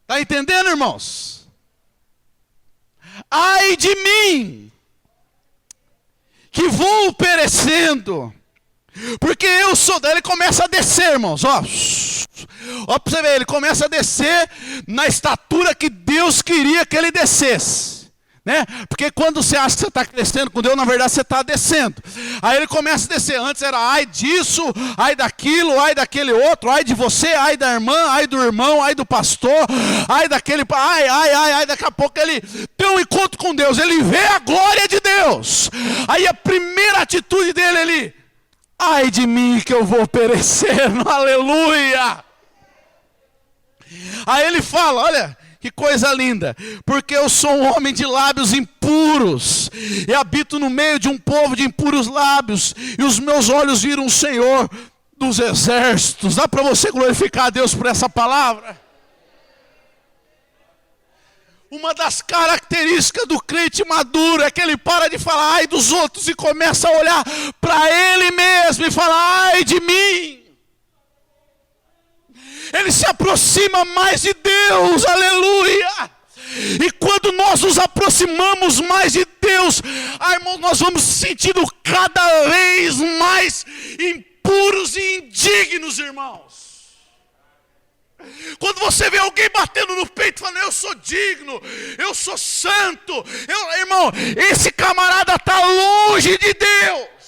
Está entendendo, irmãos? Ai de mim, que vou perecendo, porque eu sou. Daí ele começa a descer, irmãos, ó para você ver, ele começa a descer na estatura que Deus queria que ele descesse, né? Porque quando você acha que você está crescendo com Deus, na verdade você está descendo. Aí ele começa a descer. Antes era ai disso, ai daquilo, ai daquele outro, ai de você, ai da irmã, ai do irmão, ai do pastor, ai daquele, ai, daqui a pouco ele tem um encontro com Deus, ele vê a glória de Deus. Aí a primeira atitude dele, ele, ai de mim que eu vou perecendo, aleluia. Aí ele fala, olha que coisa linda, porque eu sou um homem de lábios impuros, e habito no meio de um povo de impuros lábios, e os meus olhos viram o Senhor dos exércitos. Dá para você glorificar a Deus por essa palavra? Uma das características do crente maduro é que ele para de falar ai dos outros e começa a olhar para ele mesmo e falar ai de mim. Ele se aproxima mais de Deus, aleluia. E quando nós nos aproximamos mais de Deus, irmãos, nós vamos sentindo cada vez mais impuros e indignos, irmãos. Quando você vê alguém batendo no peito falando, eu sou digno, eu sou santo, irmão, esse camarada está longe de Deus.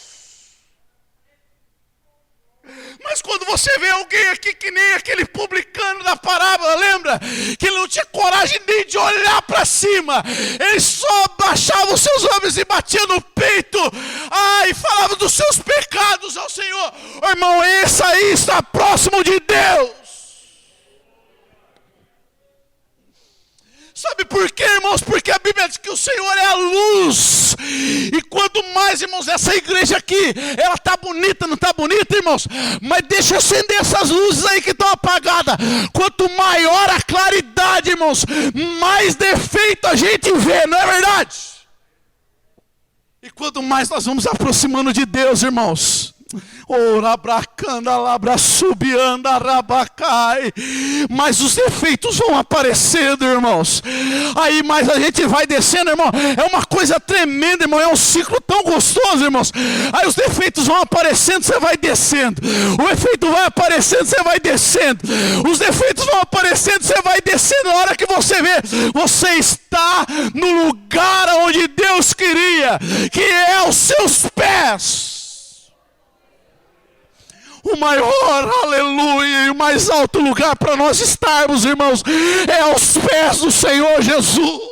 Mas quando você vê alguém aqui que nem aquele publicano da parábola, lembra? Que ele não tinha coragem nem de olhar para cima. Ele só baixava os seus ombros e batia no peito. E falava dos seus pecados ao Senhor. Irmão, esse aí está próximo de Deus. Sabe por quê, irmãos? Porque a Bíblia diz que o Senhor é a luz. E quanto mais, irmãos, essa igreja aqui, ela está bonita, não está bonita, irmãos? Mas deixa acender essas luzes aí que estão apagadas. Quanto maior a claridade, irmãos, mais defeito a gente vê, não é verdade? E quanto mais nós vamos aproximando de Deus, irmãos, mas os defeitos vão aparecendo, irmãos. Aí mais a gente vai descendo, irmão. É uma coisa tremenda, irmão. É um ciclo tão gostoso, irmãos. Aí os defeitos vão aparecendo, você vai descendo. O efeito vai aparecendo, você vai descendo. Os defeitos vão aparecendo, você vai descendo. Na hora que você vê, você está no lugar onde Deus queria, que é aos seus pés. O maior, aleluia, e o mais alto lugar para nós estarmos, irmãos, é aos pés do Senhor Jesus.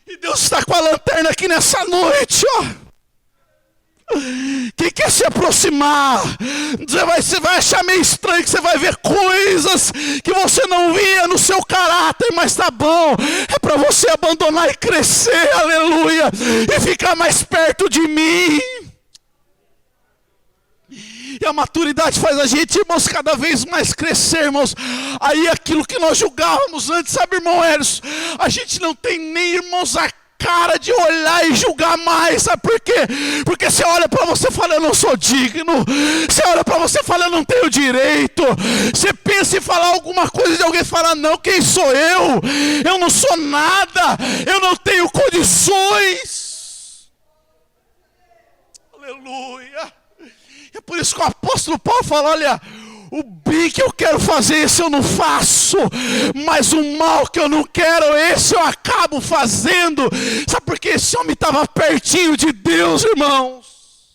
E Deus está com a lanterna aqui nessa noite, ó. Quem quer se aproximar, você vai achar meio estranho, que você vai ver coisas que você não via no seu caráter, mas tá bom, é para você abandonar e crescer, aleluia, e ficar mais perto de mim. E a maturidade faz a gente, irmãos, cada vez mais crescer, irmãos. Aí aquilo que nós julgávamos antes, sabe, irmão Eros, a gente não tem nem, irmãos, a cara de olhar e julgar mais. Sabe por quê? Porque você olha para você e fala, eu não sou digno. Você olha para você e fala, eu não tenho direito. Você pensa em falar alguma coisa de alguém e fala, não, quem sou eu? Eu não sou nada. Eu não tenho condições. Aleluia. É por isso que o apóstolo Paulo fala, olha, o bem que eu quero fazer, esse eu não faço, mas o mal que eu não quero, esse eu acabo fazendo. Sabe por quê? Esse homem estava pertinho de Deus, irmãos.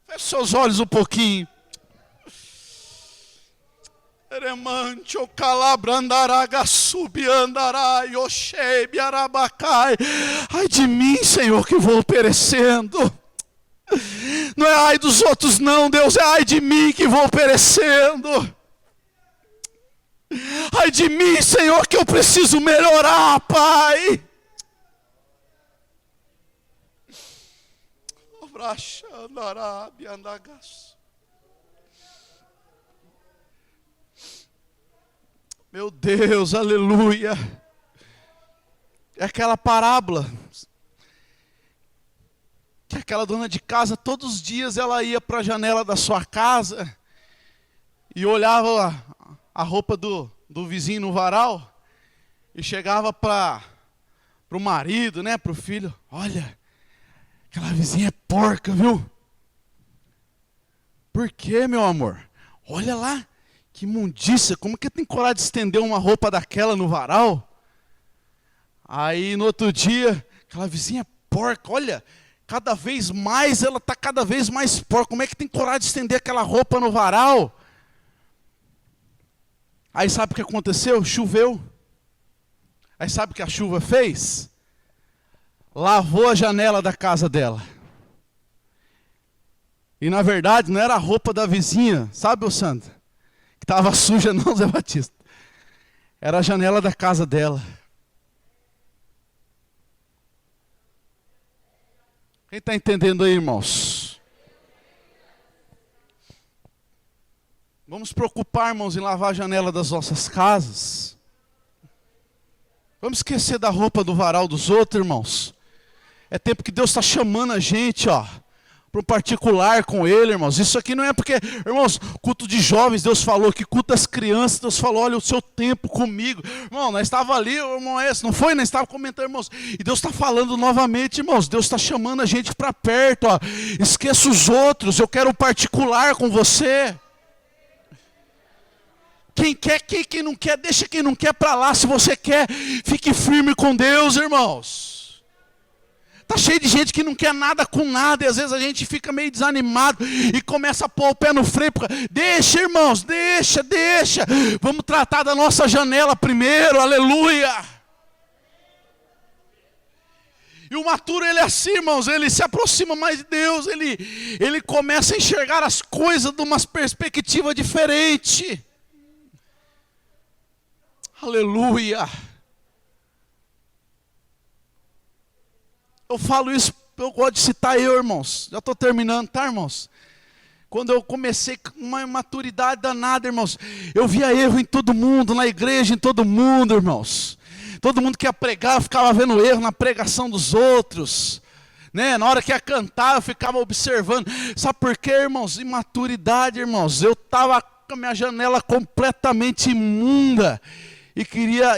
Feche seus olhos um pouquinho. Remancho calabrandará subiandará yoshei biarabacai. Ai de mim, Senhor, que vou perecendo. Não é ai dos outros não, Deus, é ai de mim que vou perecendo. Ai de mim, Senhor, que eu preciso melhorar, Pai. Abraxandará biandagas. Meu Deus, aleluia. É aquela parábola que aquela dona de casa, todos os dias ela ia para a janela da sua casa e olhava a roupa do vizinho no varal e chegava para o marido, né, para o filho, olha, aquela vizinha é porca, viu? Por quê, meu amor? Olha lá. Que imundícia, como que tem coragem de estender uma roupa daquela no varal? Aí no outro dia, aquela vizinha porca, olha, cada vez mais ela está cada vez mais porca. Como é que tem coragem de estender aquela roupa no varal? Aí sabe o que aconteceu? Choveu. Aí sabe o que a chuva fez? Lavou a janela da casa dela. E na verdade não era a roupa da vizinha, sabe, ô Sandra? Que estava suja, não, Zé Batista. Era a janela da casa dela. Quem está entendendo aí, irmãos? Vamos preocupar, irmãos, em lavar a janela das nossas casas. Vamos esquecer da roupa do varal dos outros, irmãos. É tempo que Deus está chamando a gente, ó, para um particular com Ele, irmãos. Isso aqui não é porque, irmãos, culto de jovens, Deus falou, que culto das crianças, Deus falou, olha o seu tempo comigo. Irmão, nós estávamos ali, irmão, não foi? Nós estávamos comentando, irmãos. E Deus está falando novamente, irmãos. Deus está chamando a gente para perto, ó. Esqueça os outros, eu quero um particular com você. Quem quer, quem não quer, deixa quem não quer para lá. Se você quer, fique firme com Deus, irmãos. Está cheio de gente que não quer nada com nada, e às vezes a gente fica meio desanimado e começa a pôr o pé no freio. Deixa, irmãos, deixa. Vamos tratar da nossa janela primeiro, aleluia. E o maturo, ele é assim, irmãos, ele se aproxima mais de Deus, ele começa a enxergar as coisas de uma perspectiva diferente. Aleluia. Eu falo isso, eu gosto de citar eu, irmãos. Já estou terminando, tá, irmãos? Quando eu comecei com uma maturidade danada, irmãos, eu via erro em todo mundo, na igreja, em todo mundo, irmãos. Todo mundo que ia pregar, eu ficava vendo erro na pregação dos outros. Né? Na hora que ia cantar, eu ficava observando. Sabe por quê, irmãos? Imaturidade, irmãos. Eu estava com a minha janela completamente imunda. E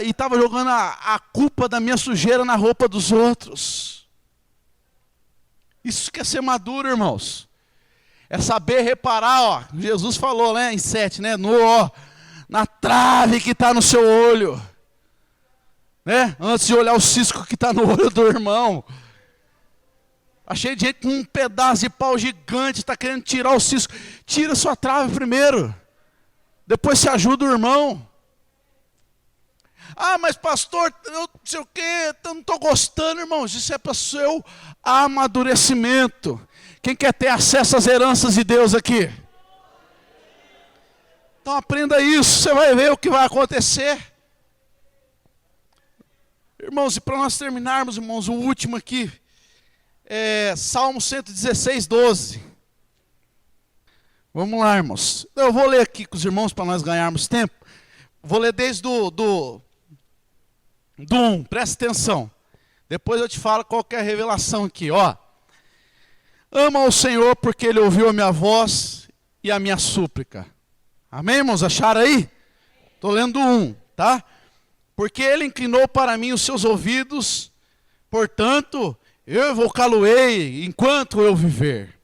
estava jogando a culpa da minha sujeira na roupa dos outros. Isso que é ser maduro, irmãos. É saber reparar, ó. Jesus falou, né, em 7, né? Na trave que está no seu olho. Né? Antes de olhar o cisco que está no olho do irmão. Achei de gente com um pedaço de pau gigante, está querendo tirar o cisco. Tira sua trave primeiro. Depois se ajuda o irmão. Ah, mas pastor, eu não sei o quê, eu não estou gostando, irmãos. Isso é para o seu amadurecimento. Quem quer ter acesso às heranças de Deus aqui? Então aprenda isso, você vai ver o que vai acontecer. Irmãos, e para nós terminarmos, irmãos, o último aqui, Salmo 116, 12. Vamos lá, irmãos. Eu vou ler aqui com os irmãos para nós ganharmos tempo. Vou ler desde do 1, presta atenção. Depois eu te falo qual que é a revelação aqui, ó. Ama o Senhor porque Ele ouviu a minha voz e a minha súplica. Amém, irmãos? Acharam aí? Estou lendo 1, tá? Porque Ele inclinou para mim os seus ouvidos, portanto, eu evocá-lo-ei enquanto eu viver.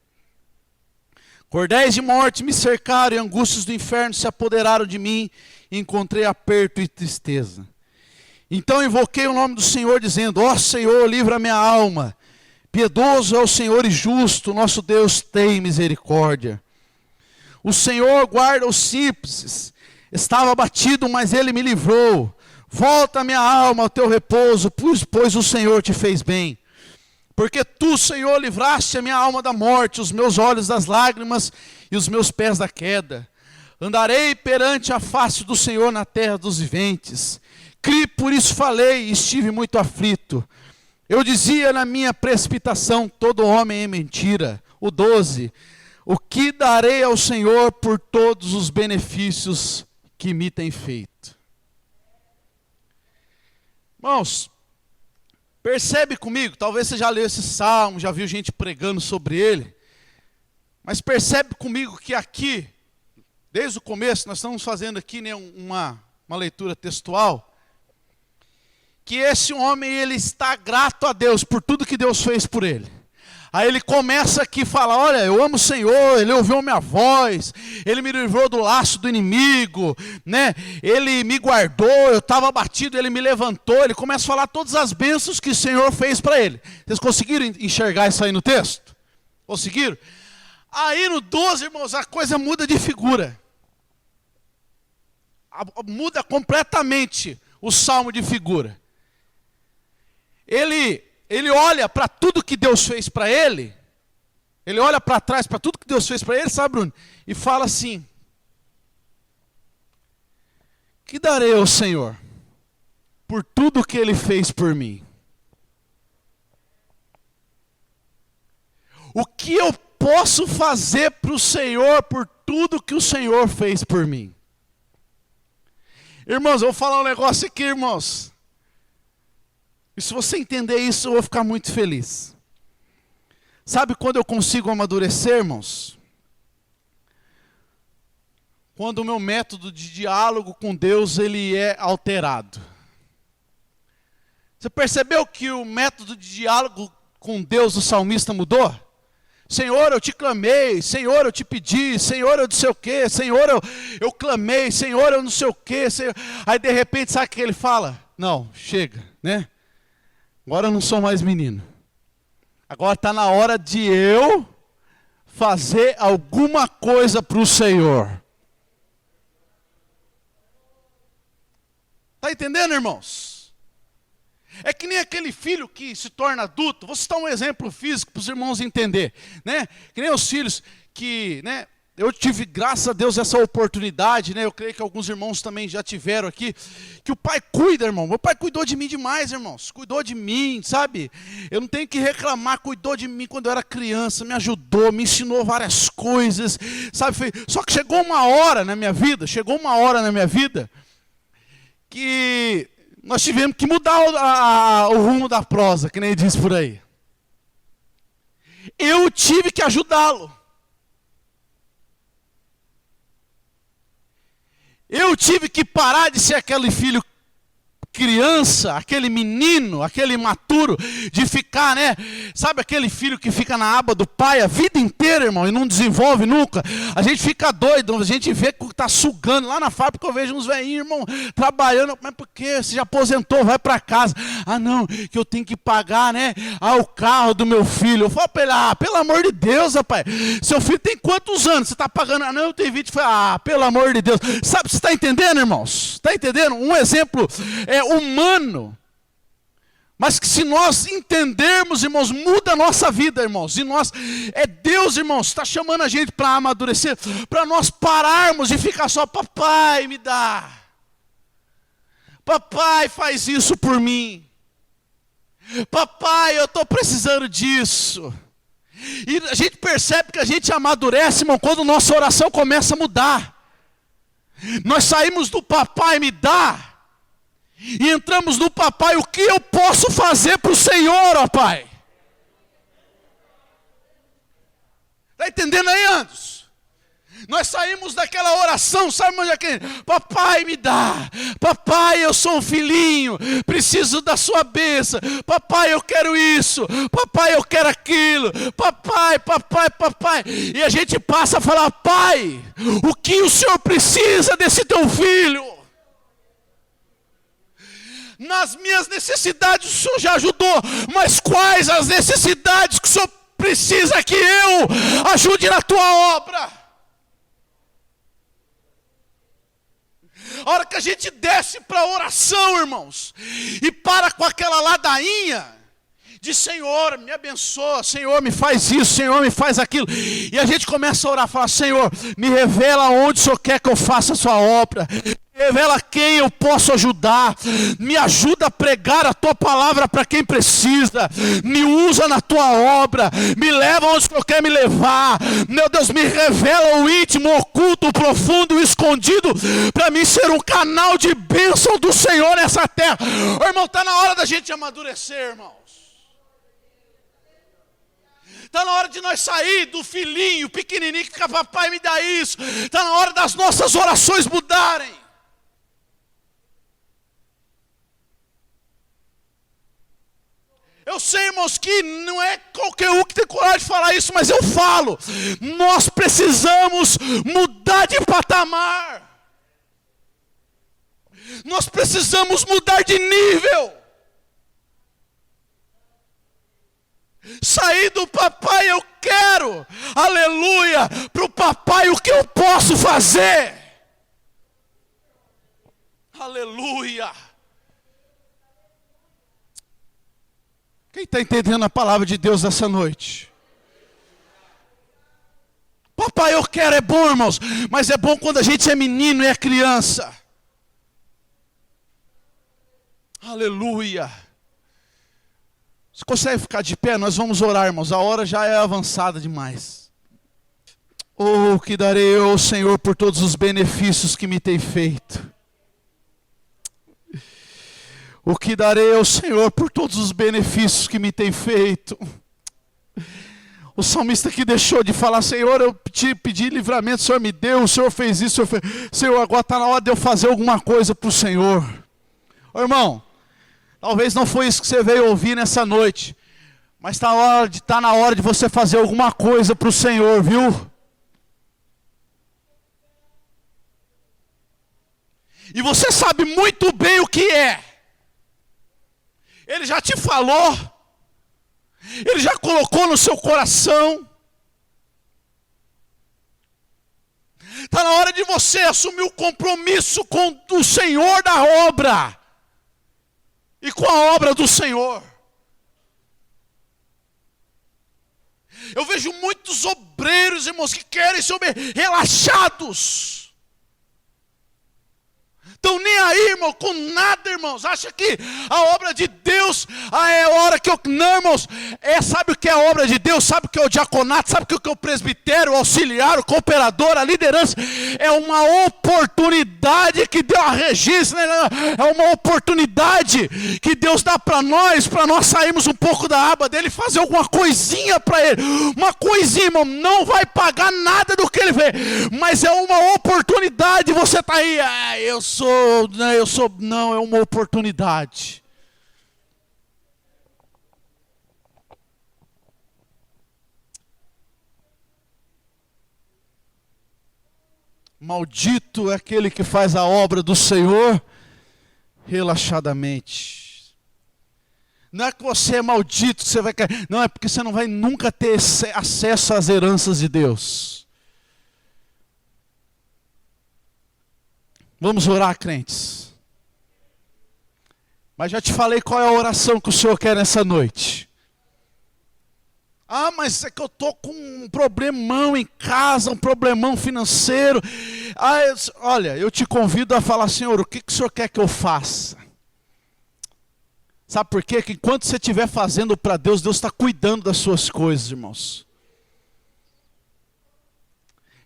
Cordéis de morte me cercaram e angústias do inferno se apoderaram de mim, e encontrei aperto e tristeza. Então invoquei o nome do Senhor, dizendo: ó Senhor, livra a minha alma. Piedoso é o Senhor e justo, nosso Deus tem misericórdia. O Senhor guarda os simples. Estava abatido, mas Ele me livrou. Volta minha alma ao teu repouso, pois o Senhor te fez bem. Porque tu, Senhor, livraste a minha alma da morte, os meus olhos das lágrimas e os meus pés da queda. Andarei perante a face do Senhor na terra dos viventes. Criei, por isso falei, e estive muito aflito. Eu dizia na minha precipitação: todo homem é mentira. O 12. O que darei ao Senhor por todos os benefícios que me tem feito? Irmãos, percebe comigo, talvez você já leu esse salmo, já viu gente pregando sobre ele, mas percebe comigo que aqui, desde o começo, nós estamos fazendo aqui, né, uma leitura textual, que esse homem, ele está grato a Deus por tudo que Deus fez por ele. Aí ele começa aqui e fala: olha, eu amo o Senhor, Ele ouviu a minha voz, Ele me livrou do laço do inimigo, né? Ele me guardou, eu estava abatido, Ele me levantou. Ele começa a falar todas as bênçãos que o Senhor fez para ele. Vocês conseguiram enxergar isso aí no texto? Conseguiram? Aí no 12, irmãos, a coisa muda de figura. Muda completamente o salmo de figura. Ele olha para tudo que Deus fez para ele, ele olha para trás para tudo que Deus fez para ele, sabe, Bruno? E fala assim: que darei ao Senhor por tudo que Ele fez por mim? O que eu posso fazer para o Senhor por tudo que o Senhor fez por mim? Irmãos, eu vou falar um negócio aqui, irmãos. E se você entender isso, eu vou ficar muito feliz. Sabe quando eu consigo amadurecer, irmãos? Quando o meu método de diálogo com Deus, ele é alterado. Você percebeu que o método de diálogo com Deus do salmista mudou? Senhor, eu te clamei, Senhor, eu te pedi, Senhor, eu não sei o quê, Senhor, eu clamei, Senhor, eu não sei o quê. Senhor... Aí de repente, sabe o que ele fala? Não, chega, né? Agora eu não sou mais menino. Agora está na hora de eu fazer alguma coisa para o Senhor. Está entendendo, irmãos? É que nem aquele filho que se torna adulto. Vou citar um exemplo físico para os irmãos entenderem, né? Que nem os filhos que, né? Eu tive, graças a Deus, essa oportunidade, né? Eu creio que alguns irmãos também já tiveram aqui, que o pai cuida, irmão. Meu pai cuidou de mim demais, irmãos. Cuidou de mim, sabe? Eu não tenho que reclamar, cuidou de mim quando eu era criança, me ajudou, me ensinou várias coisas, sabe? Só que chegou uma hora na minha vida, que nós tivemos que mudar o rumo da prosa, que nem diz por aí. Eu tive que ajudá-lo. Eu tive que parar de ser aquele filho criança, aquele menino, aquele imaturo, de ficar, né? Sabe aquele filho que fica na aba do pai a vida inteira, irmão, e não desenvolve nunca? A gente fica doido, a gente vê que está sugando. Lá na fábrica eu vejo uns velhinhos, irmão, trabalhando. Mas por quê? Você já aposentou, vai para casa. Ah, não, que eu tenho que pagar, né? O carro do meu filho. Eu falo para ele: pelo amor de Deus, rapaz, seu filho tem quantos anos? Você está pagando? Ah, não, eu tenho 20. Pelo amor de Deus. Sabe, você está entendendo, irmãos? Está entendendo? Um exemplo humano, mas que se nós entendermos, irmãos, muda a nossa vida, irmãos. E Deus, irmãos, está chamando a gente para amadurecer, para nós pararmos de ficar só: papai, me dá, papai, faz isso por mim, papai, eu estou precisando disso. E a gente percebe que a gente amadurece, irmão, quando nossa oração começa a mudar. Nós saímos do papai me dá, e entramos no papai, o que eu posso fazer para o Senhor, ó Pai? Está entendendo aí, Andos? Nós saímos daquela oração, sabe onde é que? Papai me dá, papai eu sou um filhinho, preciso da sua bênção, papai eu quero isso, papai eu quero aquilo, papai, papai, papai. E a gente passa a falar, pai, o que o Senhor precisa desse teu filho? Nas minhas necessidades o Senhor já ajudou, mas quais as necessidades que o Senhor precisa que eu ajude na tua obra? A hora que a gente desce para a oração, irmãos, e para com aquela ladainha de Senhor, me abençoa, Senhor, me faz isso, Senhor, me faz aquilo. E a gente começa a orar, falar, Senhor, me revela onde o Senhor quer que eu faça a sua obra. Revela quem eu posso ajudar. Me ajuda a pregar a tua palavra para quem precisa. Me usa na tua obra. Me leva onde o Senhor quer me levar. Meu Deus, me revela o íntimo, o oculto, o profundo, o escondido, para mim ser um canal de bênção do Senhor nessa terra. Ô, irmão, está na hora da gente amadurecer, irmãos. Está na hora de nós sair do filhinho pequenininho que fica, papai me dá isso. Está na hora das nossas orações mudarem. Eu sei, irmãos, que não é qualquer um que tem coragem de falar isso, mas eu falo. Nós precisamos mudar de patamar. Nós precisamos mudar de nível. Sair do papai eu quero, aleluia, para o papai o que eu posso fazer. Aleluia. Quem está entendendo a palavra de Deus essa noite? Papai eu quero é bom, irmãos, mas é bom quando a gente é menino e é criança. Aleluia. Você consegue ficar de pé? Nós vamos orar, irmãos. A hora já é avançada demais. Oh, que darei eu ao Senhor por todos os benefícios que me tem feito. O que darei ao Senhor por todos os benefícios que me tem feito. O salmista que deixou de falar, Senhor, eu pedi livramento, o Senhor me deu, o Senhor fez isso, Senhor, agora está na hora de eu fazer alguma coisa para o Senhor. Ô, irmão, talvez não foi isso que você veio ouvir nessa noite, mas está na hora de você fazer alguma coisa para o Senhor, viu? E você sabe muito bem o que é. Ele já te falou. Ele já colocou no seu coração. Está na hora de você assumir o compromisso com o Senhor da obra. E com a obra do Senhor. Eu vejo muitos obreiros, irmãos, que querem ser relaxados. Estão nem aí, irmão, com nada, irmãos. Acha que a obra de Deus, é a hora que eu... Não, irmãos, sabe o que é a obra de Deus? Sabe o que é o diaconato? Sabe o que é o presbitério, o auxiliar, o cooperador, a liderança? É uma oportunidade que Deus registra, né? É uma oportunidade que Deus dá para nós sairmos um pouco da aba dele e fazer alguma coisinha para ele. Uma coisinha, irmão, não vai pagar nada do que ele vê, mas é uma oportunidade. Você está aí, não, é uma oportunidade. Maldito é aquele que faz a obra do Senhor relaxadamente. Não é que você é maldito, que você vai cair. Não, é porque você não vai nunca ter acesso às heranças de Deus. Vamos orar, crentes. Mas já te falei qual é a oração que o Senhor quer nessa noite. Ah, mas é que eu estou com um problemão em casa, um problemão financeiro. Olha, eu te convido a falar, Senhor, o que o Senhor quer que eu faça? Sabe por quê? Que enquanto você estiver fazendo para Deus, Deus está cuidando das suas coisas, irmãos.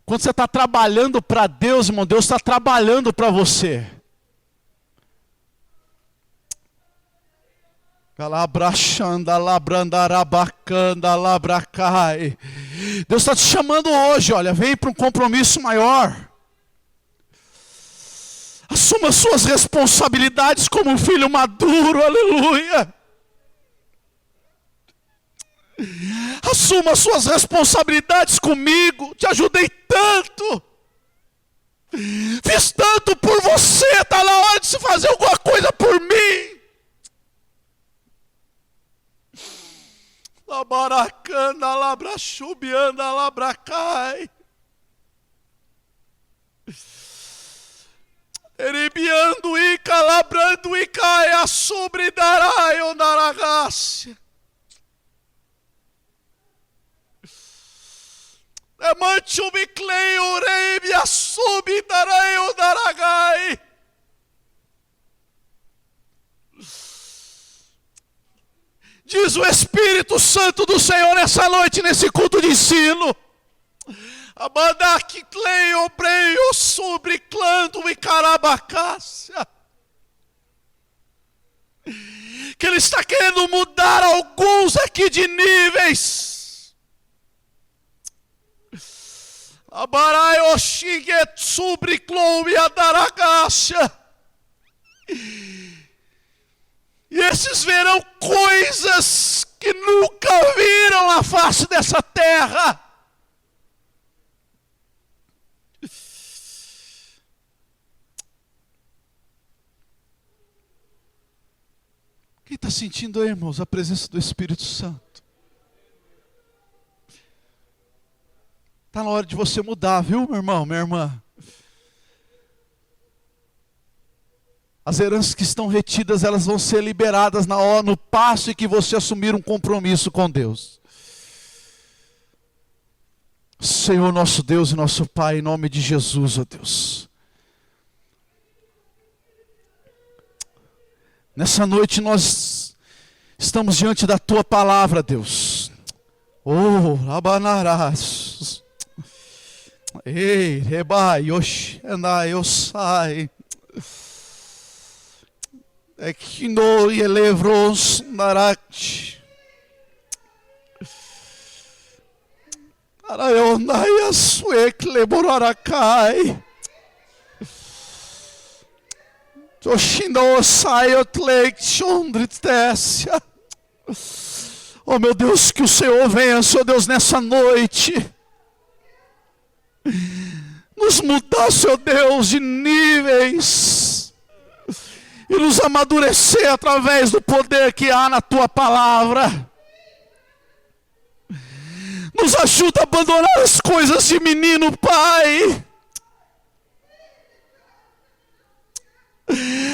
Quando você está trabalhando para Deus, irmão, Deus está trabalhando para você. Deus está te chamando hoje, olha, vem para um compromisso maior. Assuma suas responsabilidades como um filho maduro, aleluia. Assuma suas responsabilidades comigo, te ajudei tanto. Fiz tanto por você, está na hora de se fazer alguma coisa por mim. Labaracanda, labrachubianda, labracai. Eribiando e calabrando e caia sobre darai ondaragacia. Emanchubi cleio reibia subi darai ondaragai. Diz o Espírito Santo do Senhor nessa noite, nesse culto de ensino. Abandaki cleio breio sobre clando e carabacácia. Que Ele está querendo mudar alguns aqui de níveis. Abarai oxinget sobre clou e adaragacia. E esses verão coisas que nunca viram na face dessa terra. Quem está sentindo aí, irmãos, a presença do Espírito Santo? Está na hora de você mudar, viu, meu irmão, minha irmã? As heranças que estão retidas, elas vão ser liberadas na hora, no passo em que você assumir um compromisso com Deus. Senhor nosso Deus e nosso Pai, em nome de Jesus, ó Deus. Nessa noite nós estamos diante da Tua palavra, Deus. Oh, Rabanarás. Ei, Rebai, Oxena, eu sai. Ekino elevros narak. Arayonaya suek leborarakai. Toshino sayot lek chondritécia. Oh meu Deus, que o Senhor venha, Senhor Deus, nessa noite. Nos mudar, Senhor Deus, de níveis. E nos amadurecer através do poder que há na Tua palavra. Nos ajuda a abandonar as coisas de menino, Pai.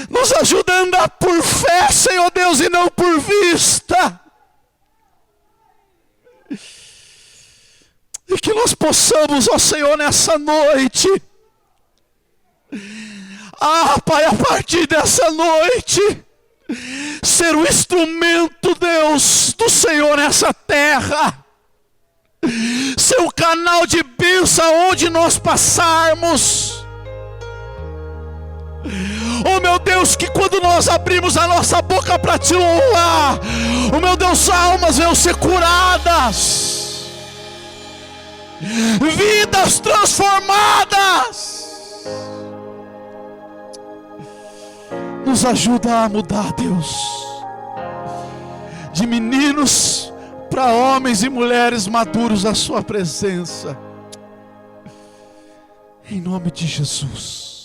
Nos ajuda a andar por fé, Senhor Deus, e não por vista. E que nós possamos, ó Senhor, nessa noite. Pai, a partir dessa noite, ser o instrumento, Deus, do Senhor nessa terra. Ser o canal de bênção onde nós passarmos. Oh meu Deus, que quando nós abrimos a nossa boca para Te louvar, oh meu Deus, almas venham ser curadas. Vidas transformadas. Nos ajuda a mudar, Deus, de meninos para homens e mulheres maduros à Sua presença, em nome de Jesus.